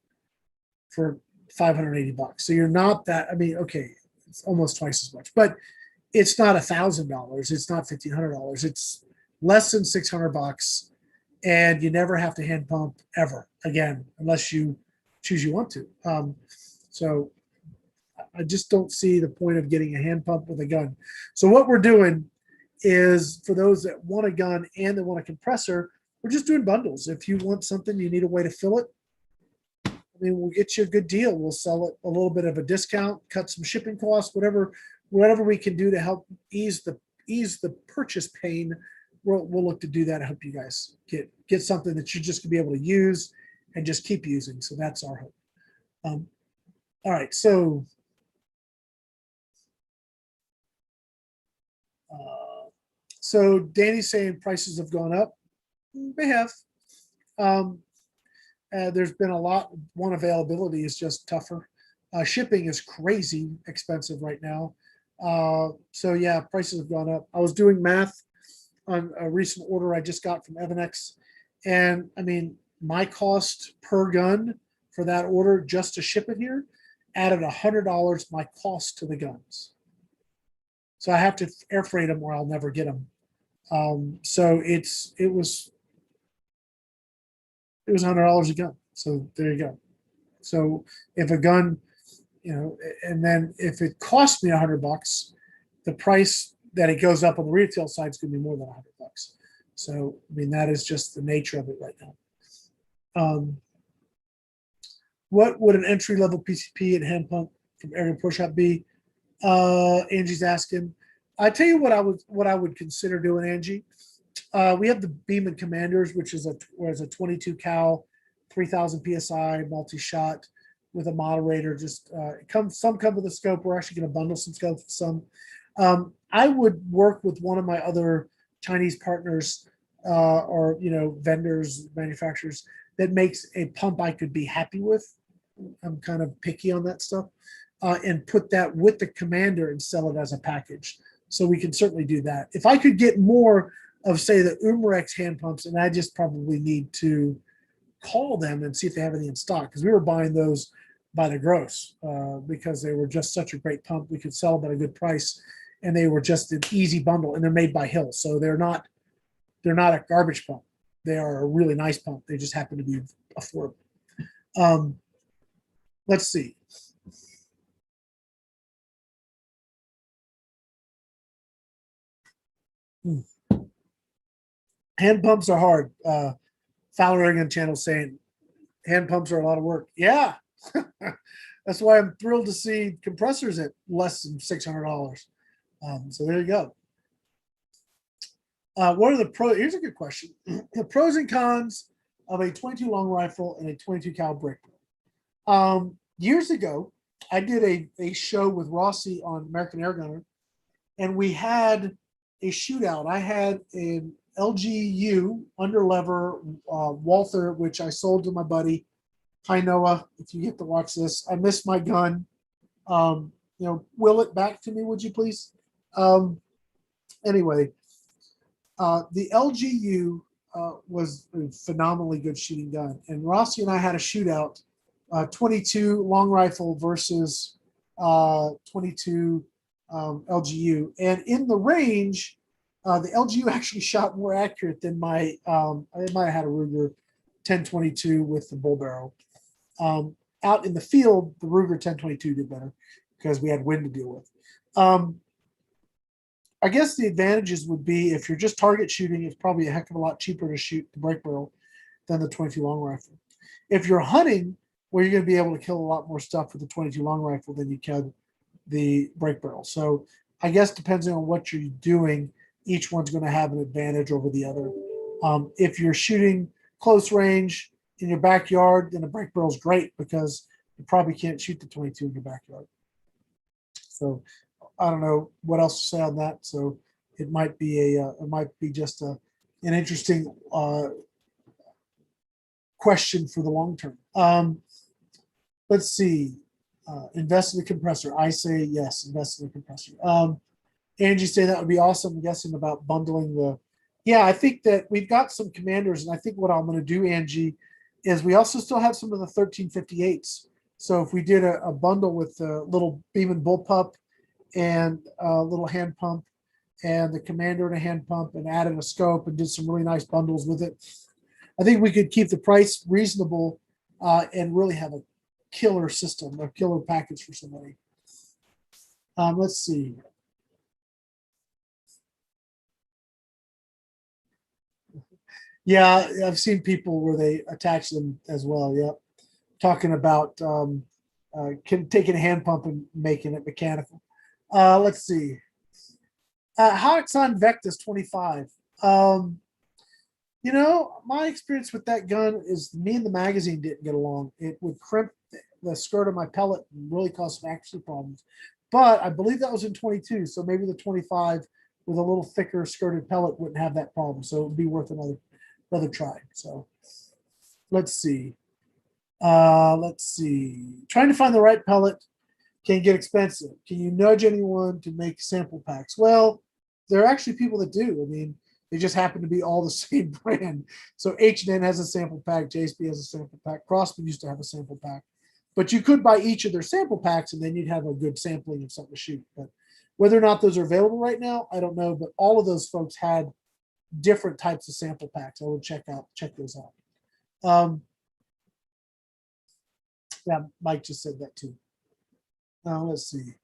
for $580. So you're not that. I mean, okay, it's almost twice as much, but it's not $1,000. It's not $1,500. It's less than $600, and you never have to hand pump ever again unless you choose you want to. So I just don't see the point of getting a hand pump with a gun. So what we're doing is, for those that want a gun and they want a compressor, we're just doing bundles. If you want something, you need a way to fill it, I mean, we'll get you a good deal. We'll sell it a little bit of a discount, cut some shipping costs, whatever we can do to help ease the purchase pain we'll look to do that. I hope you guys get something that you're just gonna be able to use and just keep using. So that's our hope. All right, so Danny's saying prices have gone up. They have. There's been a lot. One, availability is just tougher. Shipping is crazy expensive right now. So yeah, prices have gone up. I was doing math on a recent order I just got from Evanex, and I mean, my cost per gun for that order just to ship it here added $100 my cost to the guns. So I have to air freight them or I'll never get them. So it was $100 a gun. So there you go. So if a gun, and then if it costs me $100, the price that it goes up on the retail side is going to be more than $100. So I mean, that is just the nature of it right now. What would an entry level PCP and hand pump from Airgun Pro Shop be? Angie's asking. I tell you what I would consider doing, Angie. We have the Beeman Commanders, which is a 22 cal, 3000 psi multi-shot with a moderator. Just some come with a scope. We're actually going to bundle some scopes with some. I would work with one of my other Chinese partners or vendors, manufacturers that makes a pump I could be happy with. I'm kind of picky on that stuff, and put that with the Commander and sell it as a package. So we can certainly do that. If I could get more of, say, the Umarex hand pumps, and I just probably need to call them and see if they have any in stock, because we were buying those by the gross because they were just such a great pump. We could sell them at a good price, and they were just an easy bundle, and they're made by Hill, so they're not a garbage pump. They are a really nice pump. They just happen to be affordable. Let's see. Hand pumps are hard. Fowler Airgun channel saying hand pumps are a lot of work. Yeah. That's why I'm thrilled to see compressors at less than $600. So there you go. What are the pros? Here's a good question. The pros and cons of a 22 long rifle and a 22 cal brick. Years ago, I did a show with Rossi on American Airgunner, and we had a shootout. I had an LGU underlever Walther, which I sold to my buddy. Hi, Noah. If you get to watch this, I missed my gun. Will it back to me, would you please? Anyway, the LGU was a phenomenally good shooting gun, and Rossi and I had a shootout. 22 long rifle versus 22 LGU, and in the range, the LGU actually shot more accurate than my. I might have had a Ruger 1022 with the bull barrel. Out in the field, the Ruger 1022 did better because we had wind to deal with. I guess the advantages would be if you're just target shooting, it's probably a heck of a lot cheaper to shoot the break barrel than the 22 long rifle. If you're hunting, well, you're going to be able to kill a lot more stuff with the 22 long rifle than you can the break barrel. So I guess depending on what you're doing, each one's going to have an advantage over the other. If you're shooting close range in your backyard, then the break barrel is great because you probably can't shoot the 22 in your backyard. So I don't know what else to say on that. So it might be just an interesting question for the long term. Let's see. Invest in the compressor. I say yes, invest in the compressor. Angie say that would be awesome. I'm guessing about bundling the. Yeah, I think that we've got some commanders, and I think what I'm going to do, Angie, is we also still have some of the 1358s. So if we did a bundle with the little Beeman bullpup and a little hand pump and the commander and a hand pump and added a scope and did some really nice bundles with it, I think we could keep the price reasonable and really have a killer system, a killer package for somebody. Let's see. Yeah, I've seen people where they attach them as well. Yep. Talking about taking a hand pump and making it mechanical. Let's see. How it's on Vectus 25. Um, you know, my experience with that gun is me and the magazine didn't get along. It would crimp the skirt of my pellet and really cause some accuracy problems. But I believe that was in 22, so maybe the 25 with a little thicker skirted pellet wouldn't have that problem. So it would be worth another try. So let's see. Let's see. Trying to find the right pellet can get expensive. Can you nudge anyone to make sample packs? Well, there are actually people that do. I mean, they just happen to be all the same brand. So H&N has a sample pack. JSP has a sample pack. Crossfit used to have a sample pack. But you could buy each of their sample packs, and then you'd have a good sampling of something to shoot. But whether or not those are available right now, I don't know. But all of those folks had different types of sample packs. I would check those out. Yeah, Mike just said that too. Let's see.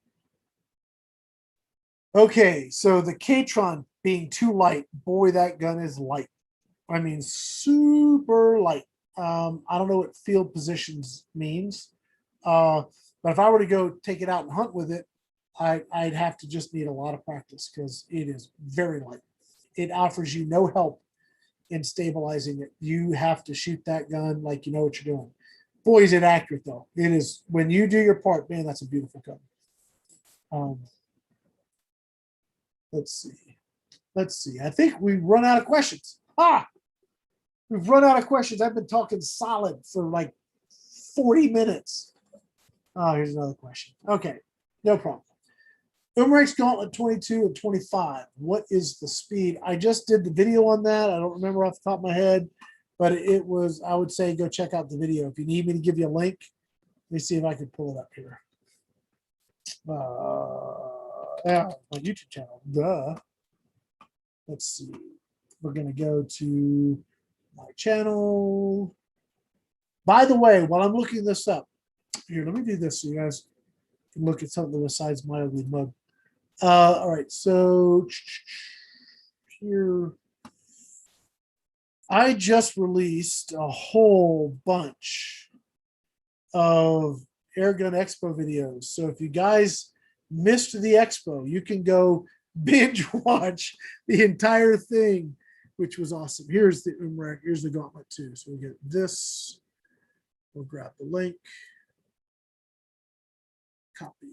Okay, so the Katron being too light, boy, that gun is light. I mean, super light. I don't know what field positions means, but if I were to go take it out and hunt with it, I'd have to just need a lot of practice because it is very light. It offers you no help in stabilizing it. You have to shoot that gun like you know what you're doing. Boy, is it accurate though. It is when you do your part, man. That's a beautiful gun. Let's see. Let's see. I think we've run out of questions. We've run out of questions. I've been talking solid for like 40 minutes. Oh, here's another question. Okay, no problem. Umrex Gauntlet 22 and 25. What is the speed? I just did the video on that. I don't remember off the top of my head, but it was, I would say go check out the video. If you need me to give you a link, let me see if I can pull it up here. Yeah, my YouTube channel. Duh. Let's see. We're going to go to my channel. By the way, while I'm looking this up, here, let me do this so you guys can look at something besides my ugly mug. All right, so here, I just released a whole bunch of Airgun Expo videos. So if you guys missed the expo, you can go binge watch the entire thing, which was awesome. Here's the Umrek, here's the gauntlet too. So we get this. We'll grab the link. Copy.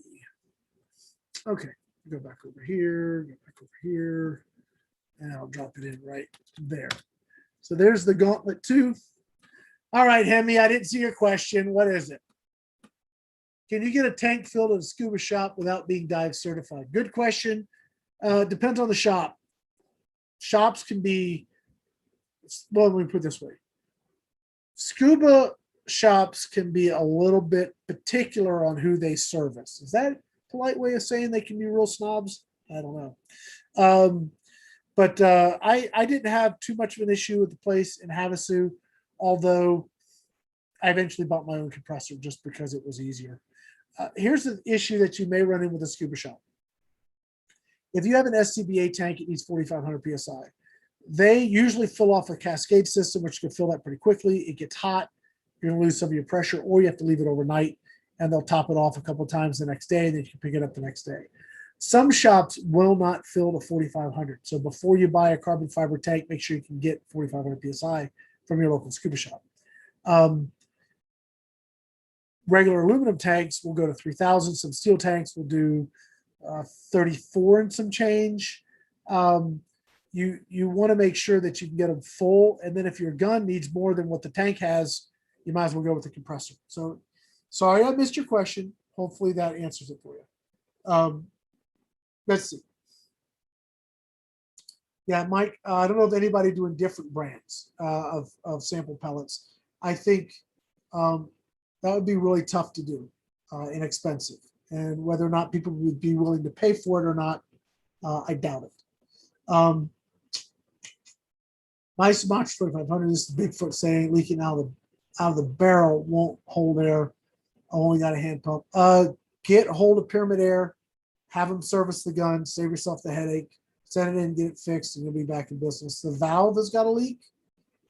Okay, go back over here, go back over here, and I'll drop it in right there. So there's the gauntlet too. All right, Hemi, I didn't see your question. What is it? Can you get a tank filled at a scuba shop without being dive certified? Good question. Depends on the shop. Shops can be, well, let me put it this way. Scuba shops can be a little bit particular on who they service. Is that a polite way of saying they can be real snobs? I don't know. But I didn't have too much of an issue with the place in Havasu, although I eventually bought my own compressor just because it was easier. Here's the issue that you may run in with a scuba shop. If you have an SCBA tank, it needs 4,500 PSI. They usually fill off a cascade system, which can fill that pretty quickly. It gets hot. You're going to lose some of your pressure, or you have to leave it overnight, and they'll top it off a couple of times the next day, and then you can pick it up the next day. Some shops will not fill the 4,500. So before you buy a carbon fiber tank, make sure you can get 4,500 PSI from your local scuba shop. Regular aluminum tanks will go to 3,000. Some steel tanks will do 34 and some change. You want to make sure that you can get them full, and then if your gun needs more than what the tank has, you might as well go with the compressor. So sorry I missed your question. Hopefully that answers it for you. Let's see. Yeah, Mike, I don't know if anybody doing different brands of sample pellets. I think that would be really tough to do, inexpensive. And whether or not people would be willing to pay for it or not, I doubt it. My Sumatra 2500, this is Bigfoot saying leaking out of the barrel won't hold air. I only got a hand pump. Get hold of Pyramid Air, have them service the gun, save yourself the headache, send it in, get it fixed, and you'll be back in business. The valve has got a leak,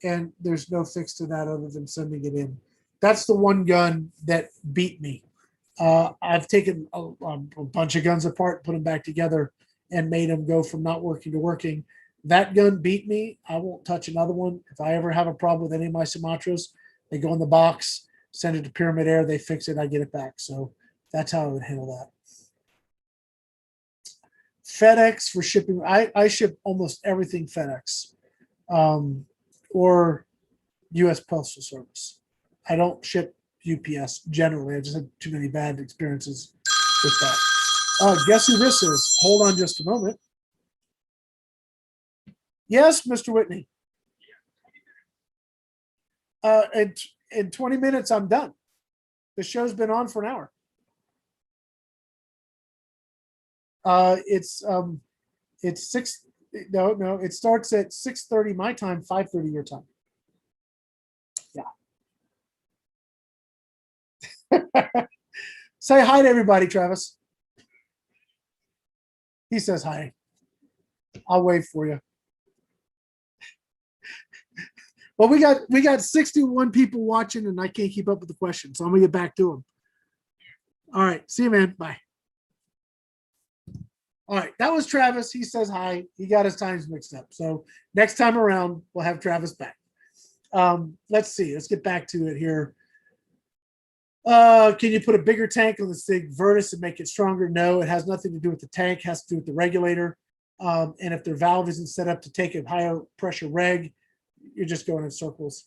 and there's no fix to that other than sending it in. That's the one gun that beat me. I've taken a bunch of guns apart, put them back together, and made them go from not working to working. That gun beat me. I won't touch another one. If I ever have a problem with any of my Sumatras, they go in the box, send it to Pyramid Air, they fix it, I get it back. So that's how I would handle that. FedEx for shipping. I ship almost everything FedEx or U.S. Postal Service. I don't ship UPS generally. I just had too many bad experiences with that. Guess who this is? Hold on just a moment. Yes, Mr. Whitney. In 20 minutes, I'm done. The show's been on for an hour. It's 6. No, it starts at 6:30 my time, 5:30 your time. Yeah. Say hi to everybody, Travis. He says hi. I'll wave for you. Well, we got 61 people watching, and I can't keep up with the questions, so I'm gonna get back to them. All right, see you, man. Bye. All right, that was Travis. He says hi. He got his times mixed up. So next time around, we'll have Travis back. Let's see. Let's get back to it here. Can you put a bigger tank on the SIG Vertice and make it stronger? No, it has nothing to do with the tank. It has to do with the regulator. And if their valve isn't set up to take a higher pressure reg, you're just going in circles.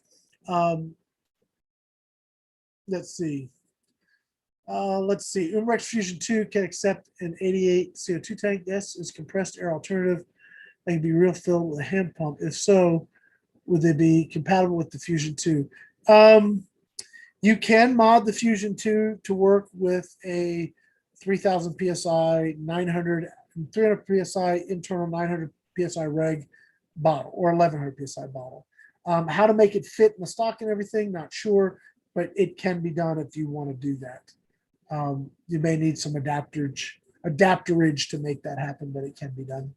Let's see. Umrex Fusion 2 can accept an 88 CO2 tank. Yes, is compressed air alternative. They can be real filled with a hand pump. If so, would they be compatible with the Fusion 2? You can mod the Fusion 2 to work with a 3000 PSI, 300 PSI internal 900 PSI reg bottle or 1100 PSI bottle. How to make it fit in the stock and everything, not sure, but it can be done if you want to do that. You may need some adapterage to make that happen, but it can be done.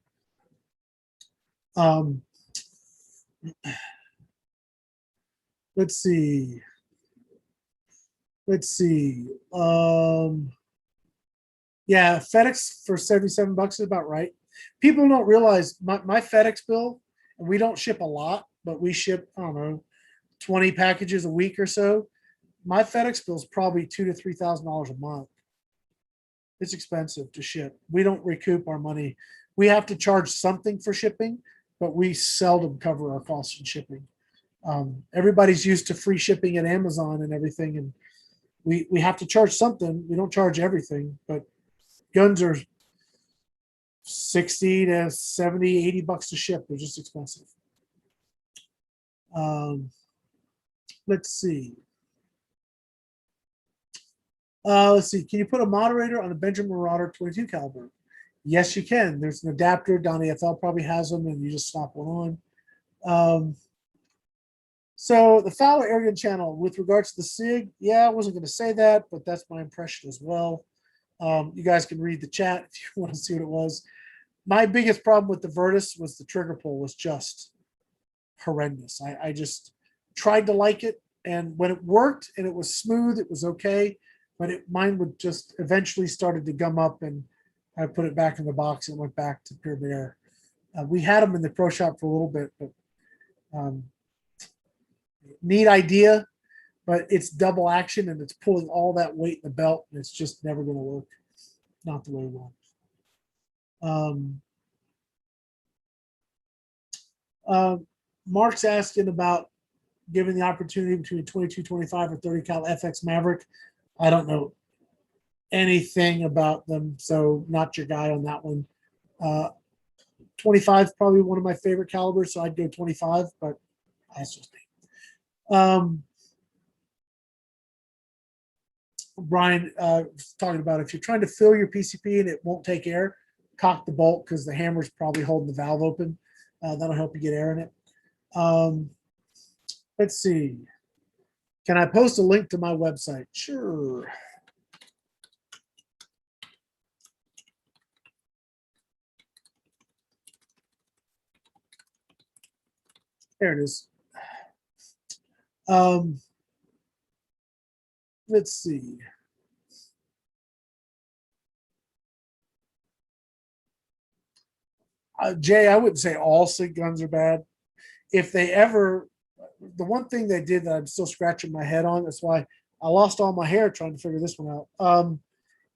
Let's see. Yeah, FedEx for $77 is about right. People don't realize my FedEx bill, and we don't ship a lot, but we ship, I don't know, 20 packages a week or so. My FedEx bill is probably $2,000 to $3,000 a month. It's expensive to ship. We don't recoup our money. We have to charge something for shipping, but we seldom cover our costs in shipping. Everybody's used to free shipping at Amazon and everything, and we have to charge something. We don't charge everything, but guns are 60 to 70, $80 to ship. They're just expensive. Let's see. Can you put a moderator on a Benjamin Marauder 22 caliber? Yes, you can. There's an adapter. Don AFL probably has them, and you just slap one on. So the Fowler Airgun channel, with regards to the SIG, yeah, I wasn't going to say that, but that's my impression as well. You guys can read the chat if you want to see what it was. My biggest problem with the Vertice was the trigger pull was just horrendous. I just tried to like it, and when it worked and it was smooth, it was okay. But mine would just eventually started to gum up, and I put it back in the box and went back to Pyramid Air. We had them in the pro shop for a little bit, but neat idea, but it's double action and it's pulling all that weight in the belt, and it's just never going to work. Not the way we want. Mark's asking about giving the opportunity between 22, 25, or 30 cal FX Maverick. I don't know anything about them, so not your guy on that one. 25 is probably one of my favorite calibers, so I'd go 25, but that's just me. Brian was talking about if you're trying to fill your PCP and it won't take air, cock the bolt because the hammer's probably holding the valve open. That'll help you get air in it. Let's see. Can I post a link to my website? Sure. There it is. Let's see. Jay, I wouldn't say all SIG guns are bad. If they ever, the one thing they did that I'm still scratching my head on, that's why I lost all my hair trying to figure this one out,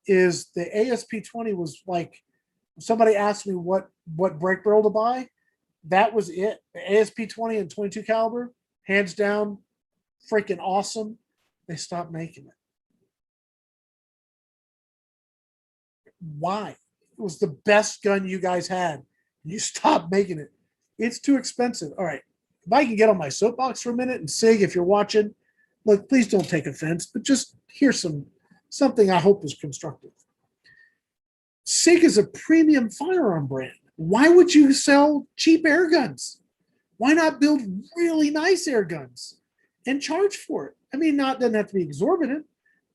is the ASP-20 was like, somebody asked me what brake barrel to buy. That was it. The ASP-20 and 22 caliber, hands down, freaking awesome. They stopped making it. Why? It was the best gun you guys had. You stopped making it. It's too expensive. All right. If I can get on my soapbox for a minute, and SIG, if you're watching, look, please don't take offense, but just here's something I hope is constructive. SIG is a premium firearm brand. Why would you sell cheap air guns? Why not build really nice air guns and charge for it? I mean, doesn't have to be exorbitant,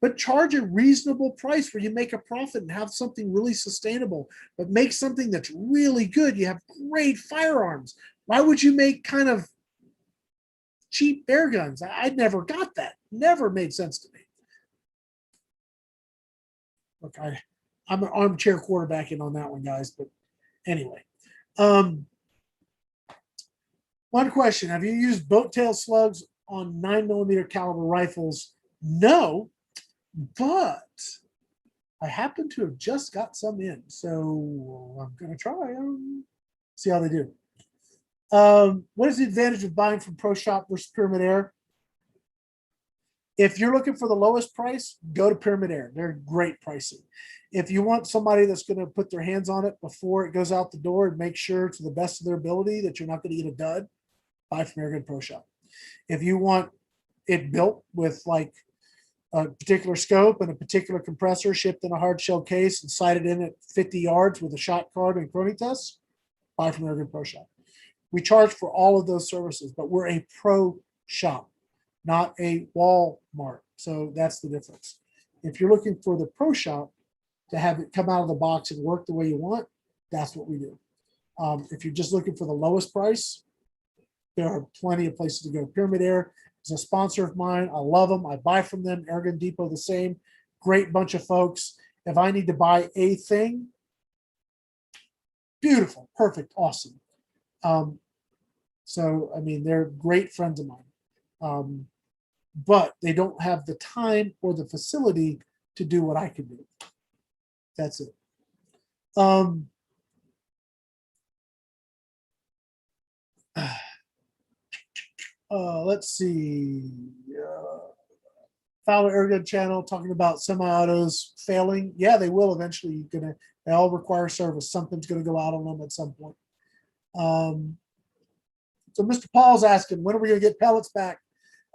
but charge a reasonable price where you make a profit and have something really sustainable, but make something that's really good. You have great firearms. Why would you make kind of cheap air guns? I never got that. Never made sense to me. Look, I'm an armchair quarterbacking on that one, guys. But anyway, one question: have you used boat tail slugs on 9mm caliber rifles? No, but I happen to have just got some in, so I'm gonna try them. See how they do. What is the advantage of buying from Pro Shop versus Pyramid Air? If you're looking for the lowest price, go to Pyramid Air. They're great pricing. If you want somebody that's going to put their hands on it before it goes out the door and make sure to the best of their ability that you're not going to get a dud, buy from Airgun Pro Shop. If you want it built with like a particular scope and a particular compressor shipped in a hard shell case and sighted in at 50 yards with a shot card and chroning test, buy from Airgun Pro Shop. We charge for all of those services, but we're a pro shop, not a Walmart. So that's the difference. If you're looking for the pro shop to have it come out of the box and work the way you want, that's what we do. If you're just looking for the lowest price, there are plenty of places to go. Pyramid Air is a sponsor of mine. I love them. I buy from them. Airgun Depot, the same. Great bunch of folks. If I need to buy a thing, beautiful, perfect, awesome. So, I mean, they're great friends of mine. But they don't have the time or the facility to do what I can do. That's it. Let's see. Fowler Airgun channel talking about semi-autos failing. Yeah, they will eventually. They all require service. Something's going to go out on them at some point. So Mr. Paul's asking, when are we going to get pellets back?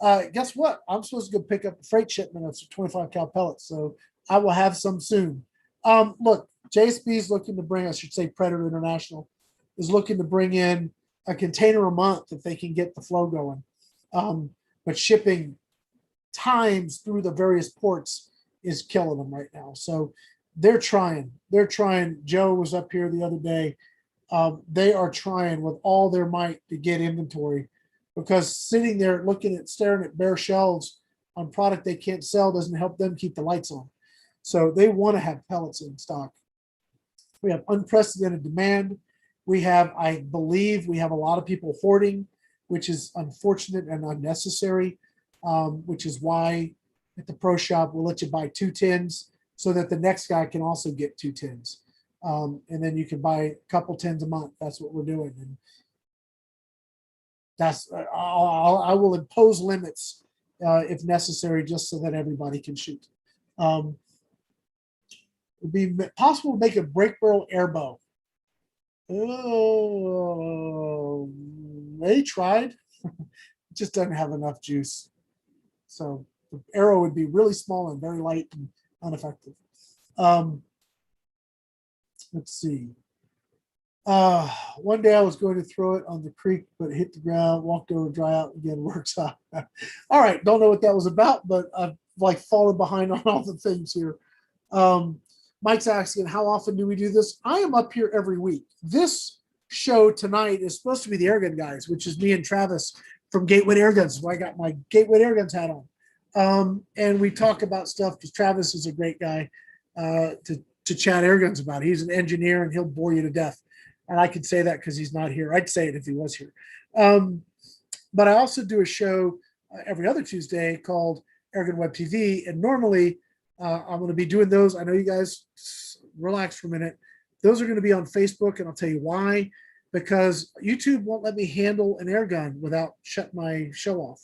Guess what? I'm supposed to go pick up a freight shipment of 25 cal pellets, so I will have some soon. Look, JSB is looking to bring, I should say Predator International, is looking to bring in a container a month if they can get the flow going. But shipping times through the various ports is killing them right now. So they're trying. They're trying. Joe was up here the other day. They are trying with all their might to get inventory, because sitting there staring at bare shelves on product they can't sell doesn't help them keep the lights on. So they want to have pellets in stock. We have unprecedented demand. I believe we have a lot of people hoarding, which is unfortunate and unnecessary, which is why at the pro shop we'll let you buy 2 tins so that the next guy can also get 2 tins. And then you can buy a couple tins a month. That's what we're doing. And that's I will impose limits if necessary, just so that everybody can shoot. It would be possible to make a break barrel air bow. Oh, they tried. It just doesn't have enough juice. So the arrow would be really small and very light and ineffective. Let's see. One day I was going to throw it on the creek, but it hit the ground, walked over, dry out, again, works out. All right, don't know what that was about, but I've like fallen behind on all the things here. Mike's asking, how often do we do this? I am up here every week. This show tonight is supposed to be the Airgun guys, which is me and Travis from Gatewaytoairguns. So I got my Gatewaytoairguns hat on. And we talk about stuff because Travis is a great guy to chat airguns about. He's an engineer and he'll bore you to death. And I could say that because he's not here. I'd say it if he was here. But I also do a show every other Tuesday called AirgunWeb TV. And normally I'm going to be doing those. I know you guys relax for a minute. Those are going to be on Facebook, and I'll tell you why. Because YouTube won't let me handle an air gun without shut my show off.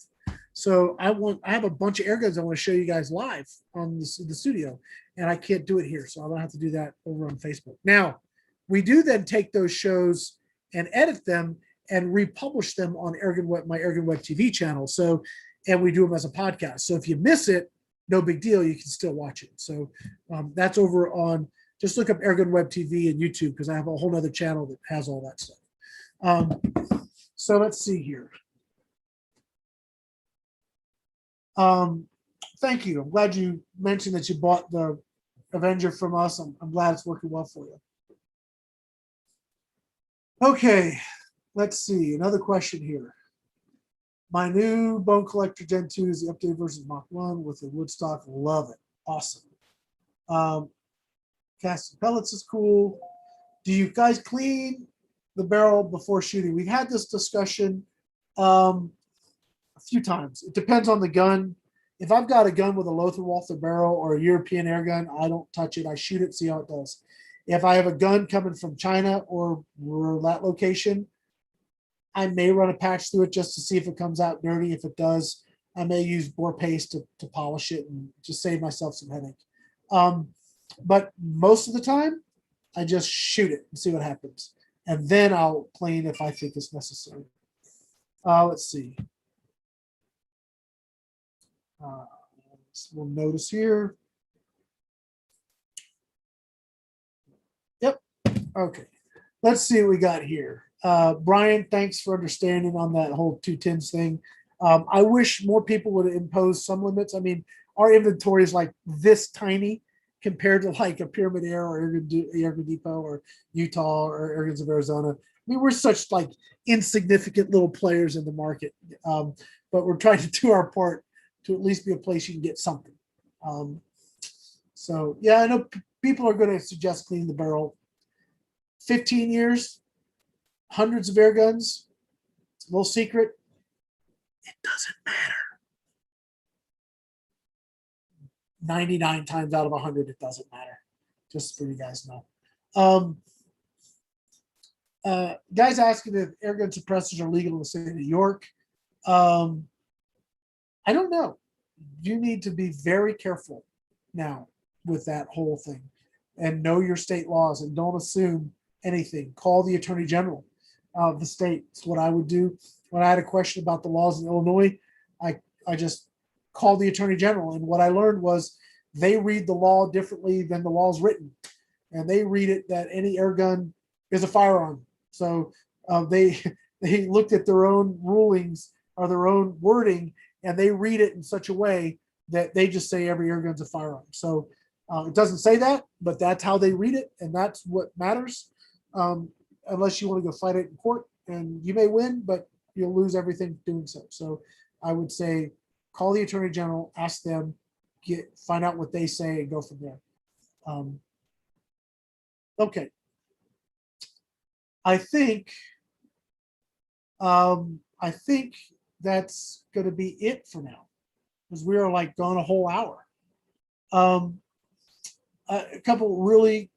So I have a bunch of air guns I want to show you guys live on the studio, and I can't do it here. So I'm going to have to do that over on Facebook. Now, we do then take those shows and edit them and republish them on AirgunWeb, my AirgunWeb TV channel. So, and we do them as a podcast. So if you miss it, no big deal. You can still watch it. So that's over on, just look up AirgunWeb TV and YouTube, because I have a whole other channel that has all that stuff. So let's see here. Thank you. I'm glad you mentioned that you bought the Avenger from us. I'm glad it's working well for you. Okay, let's see. Another question here. My new Bone Collector Gen 2 is the updated version of Mach 1 with the wood stock. Love it. Awesome. Casting pellets is cool. Do you guys clean the barrel before shooting? We've had this discussion a few times. It depends on the gun. If I've got a gun with a Lothar-Walther barrel or a European air gun, I don't touch it. I shoot it, see how it does. If I have a gun coming from China or that location, I may run a patch through it just to see if it comes out dirty. If it does, I may use bore paste to polish it and just save myself some headache. But most of the time, I just shoot it and see what happens. And then I'll clean if I think it's necessary. Let's see. We'll notice here. Yep. Okay. Let's see what we got here. Brian, thanks for understanding on that whole 210s thing. I wish more people would impose some limits. I mean, our inventory is like this tiny compared to like a Pyramid Air or Airgun Depot or Utah or Airguns of Arizona. I mean, we're such like insignificant little players in the market, but we're trying to do our part to at least be a place you can get something. So yeah, I know people are going to suggest cleaning the barrel. 15 years, hundreds of air guns. It's a little secret. It doesn't matter. 99 times out of 100, it doesn't matter. Just for you guys to know. Guys asking if airgun suppressors are legal in the state of New York. I don't know. You need to be very careful now with that whole thing and know your state laws and don't assume anything. Call the Attorney General of the state. It's what I would do. When I had a question about the laws in Illinois, I just called the Attorney General. And what I learned was they read the law differently than the law's written. And they read it that any air gun is a firearm. So they looked at their own rulings or their own wording, and they read it in such a way that they just say every air gun's a firearm. So it doesn't say that, but that's how they read it, and that's what matters. Unless you want to go fight it in court, and you may win, but you'll lose everything doing so. So I would say call the Attorney General, ask them, find out what they say, and go from there. Okay. I think that's going to be it for now, because we are like gone a whole hour. A couple really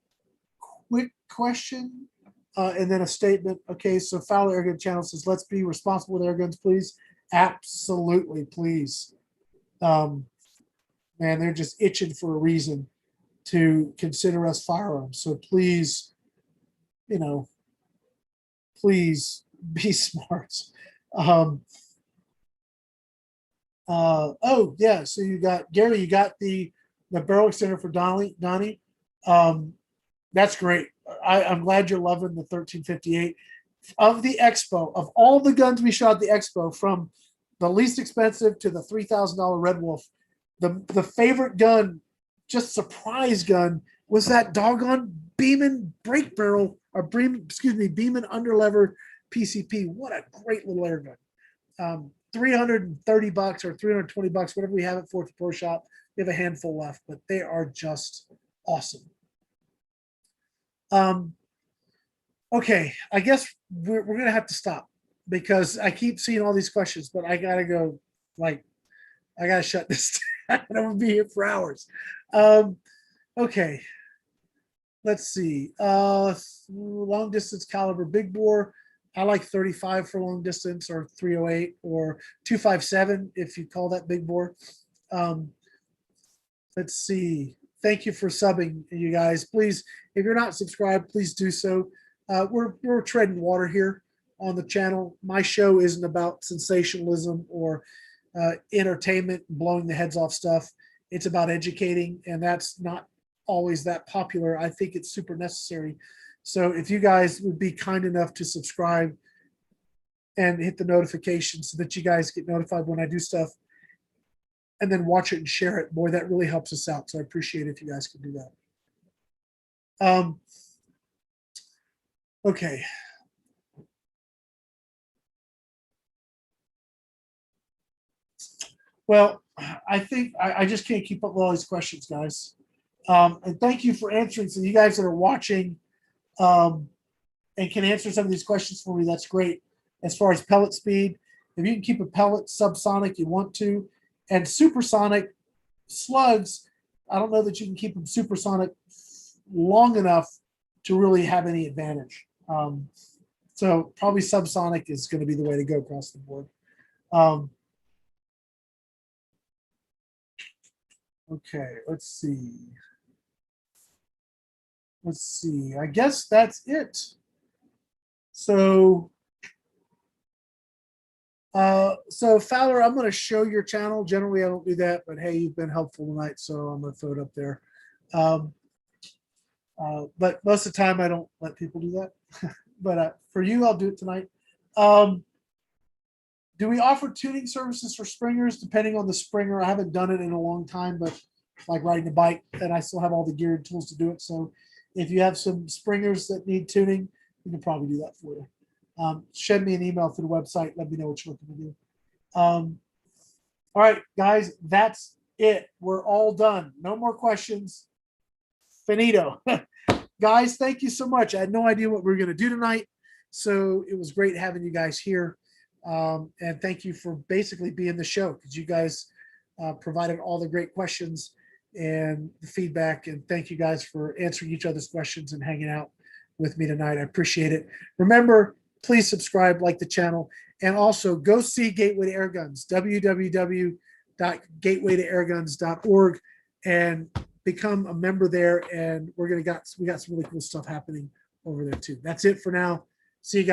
quick question and then a statement. Okay, so Fowler Airgun Channel says, let's be responsible with air guns, please. Absolutely, please. Man, they're just itching for a reason to consider us firearms. So please, please be smart. Oh yeah, so you got Gary, you got the barrel extender for Donnie. That's great. I'm glad you're loving the 1358 of the expo. Of all the guns we shot at the expo, from the least expensive to the $3,000 Red Wolf, the favorite gun, just surprise gun, was that doggone Beeman brake barrel, or Beeman underlever PCP. What a great little air gun. $330 or $320, whatever we have it for at the pro shop. We have a handful left, but they are just awesome. Okay, I guess we're gonna have to stop because I keep seeing all these questions, but I gotta go. Like, I gotta shut this down. I'm gonna be here for hours. Um, okay, let's see. Long distance caliber big bore. I like 35 for long distance, or 308, or 257 if you call that big bore. Um, let's see. Thank you for subbing, you guys. Please, if you're not subscribed, please do so. We're treading water here on the channel. My show isn't about sensationalism or entertainment, blowing the heads off stuff. It's about educating, and that's not always that popular. I think it's super necessary. So if you guys would be kind enough to subscribe and hit the notification so that you guys get notified when I do stuff, and then watch it and share it, boy, that really helps us out. So I appreciate it if you guys can do that. Okay. Well, I think I just can't keep up with all these questions, guys. And thank you for answering. So you guys that are watching and can answer some of these questions for me, that's great. As far as pellet speed, if you can keep a pellet subsonic, you want to. And supersonic slugs, I don't know that you can keep them supersonic long enough to really have any advantage. So probably subsonic is going to be the way to go across the board. Okay, let's see. Let's see. I guess that's it. So Fowler, I'm going to show your channel. Generally, I don't do that, but hey, you've been helpful tonight, so I'm going to throw it up there. But most of the time, I don't let people do that. But for you, I'll do it tonight. Do we offer tuning services for springers depending on the springer? I haven't done it in a long time, but like riding a bike, and I still have all the gear and tools to do it. So if you have some springers that need tuning, we can probably do that for you. Send me an email through the website. Let me know what you're looking to do. All right, guys, that's it. We're all done. No more questions. Finito. Guys, thank you so much. I had no idea what we were going to do tonight. So it was great having you guys here. And thank you for basically being the show, because you guys provided all the great questions and the feedback. And thank you guys for answering each other's questions and hanging out with me tonight. I appreciate it. Remember, please subscribe, like the channel, and also go see Gateway to Airguns, www.gatewaytoairguns.org, and become a member there. And we got some really cool stuff happening over there too. That's it for now. See you guys.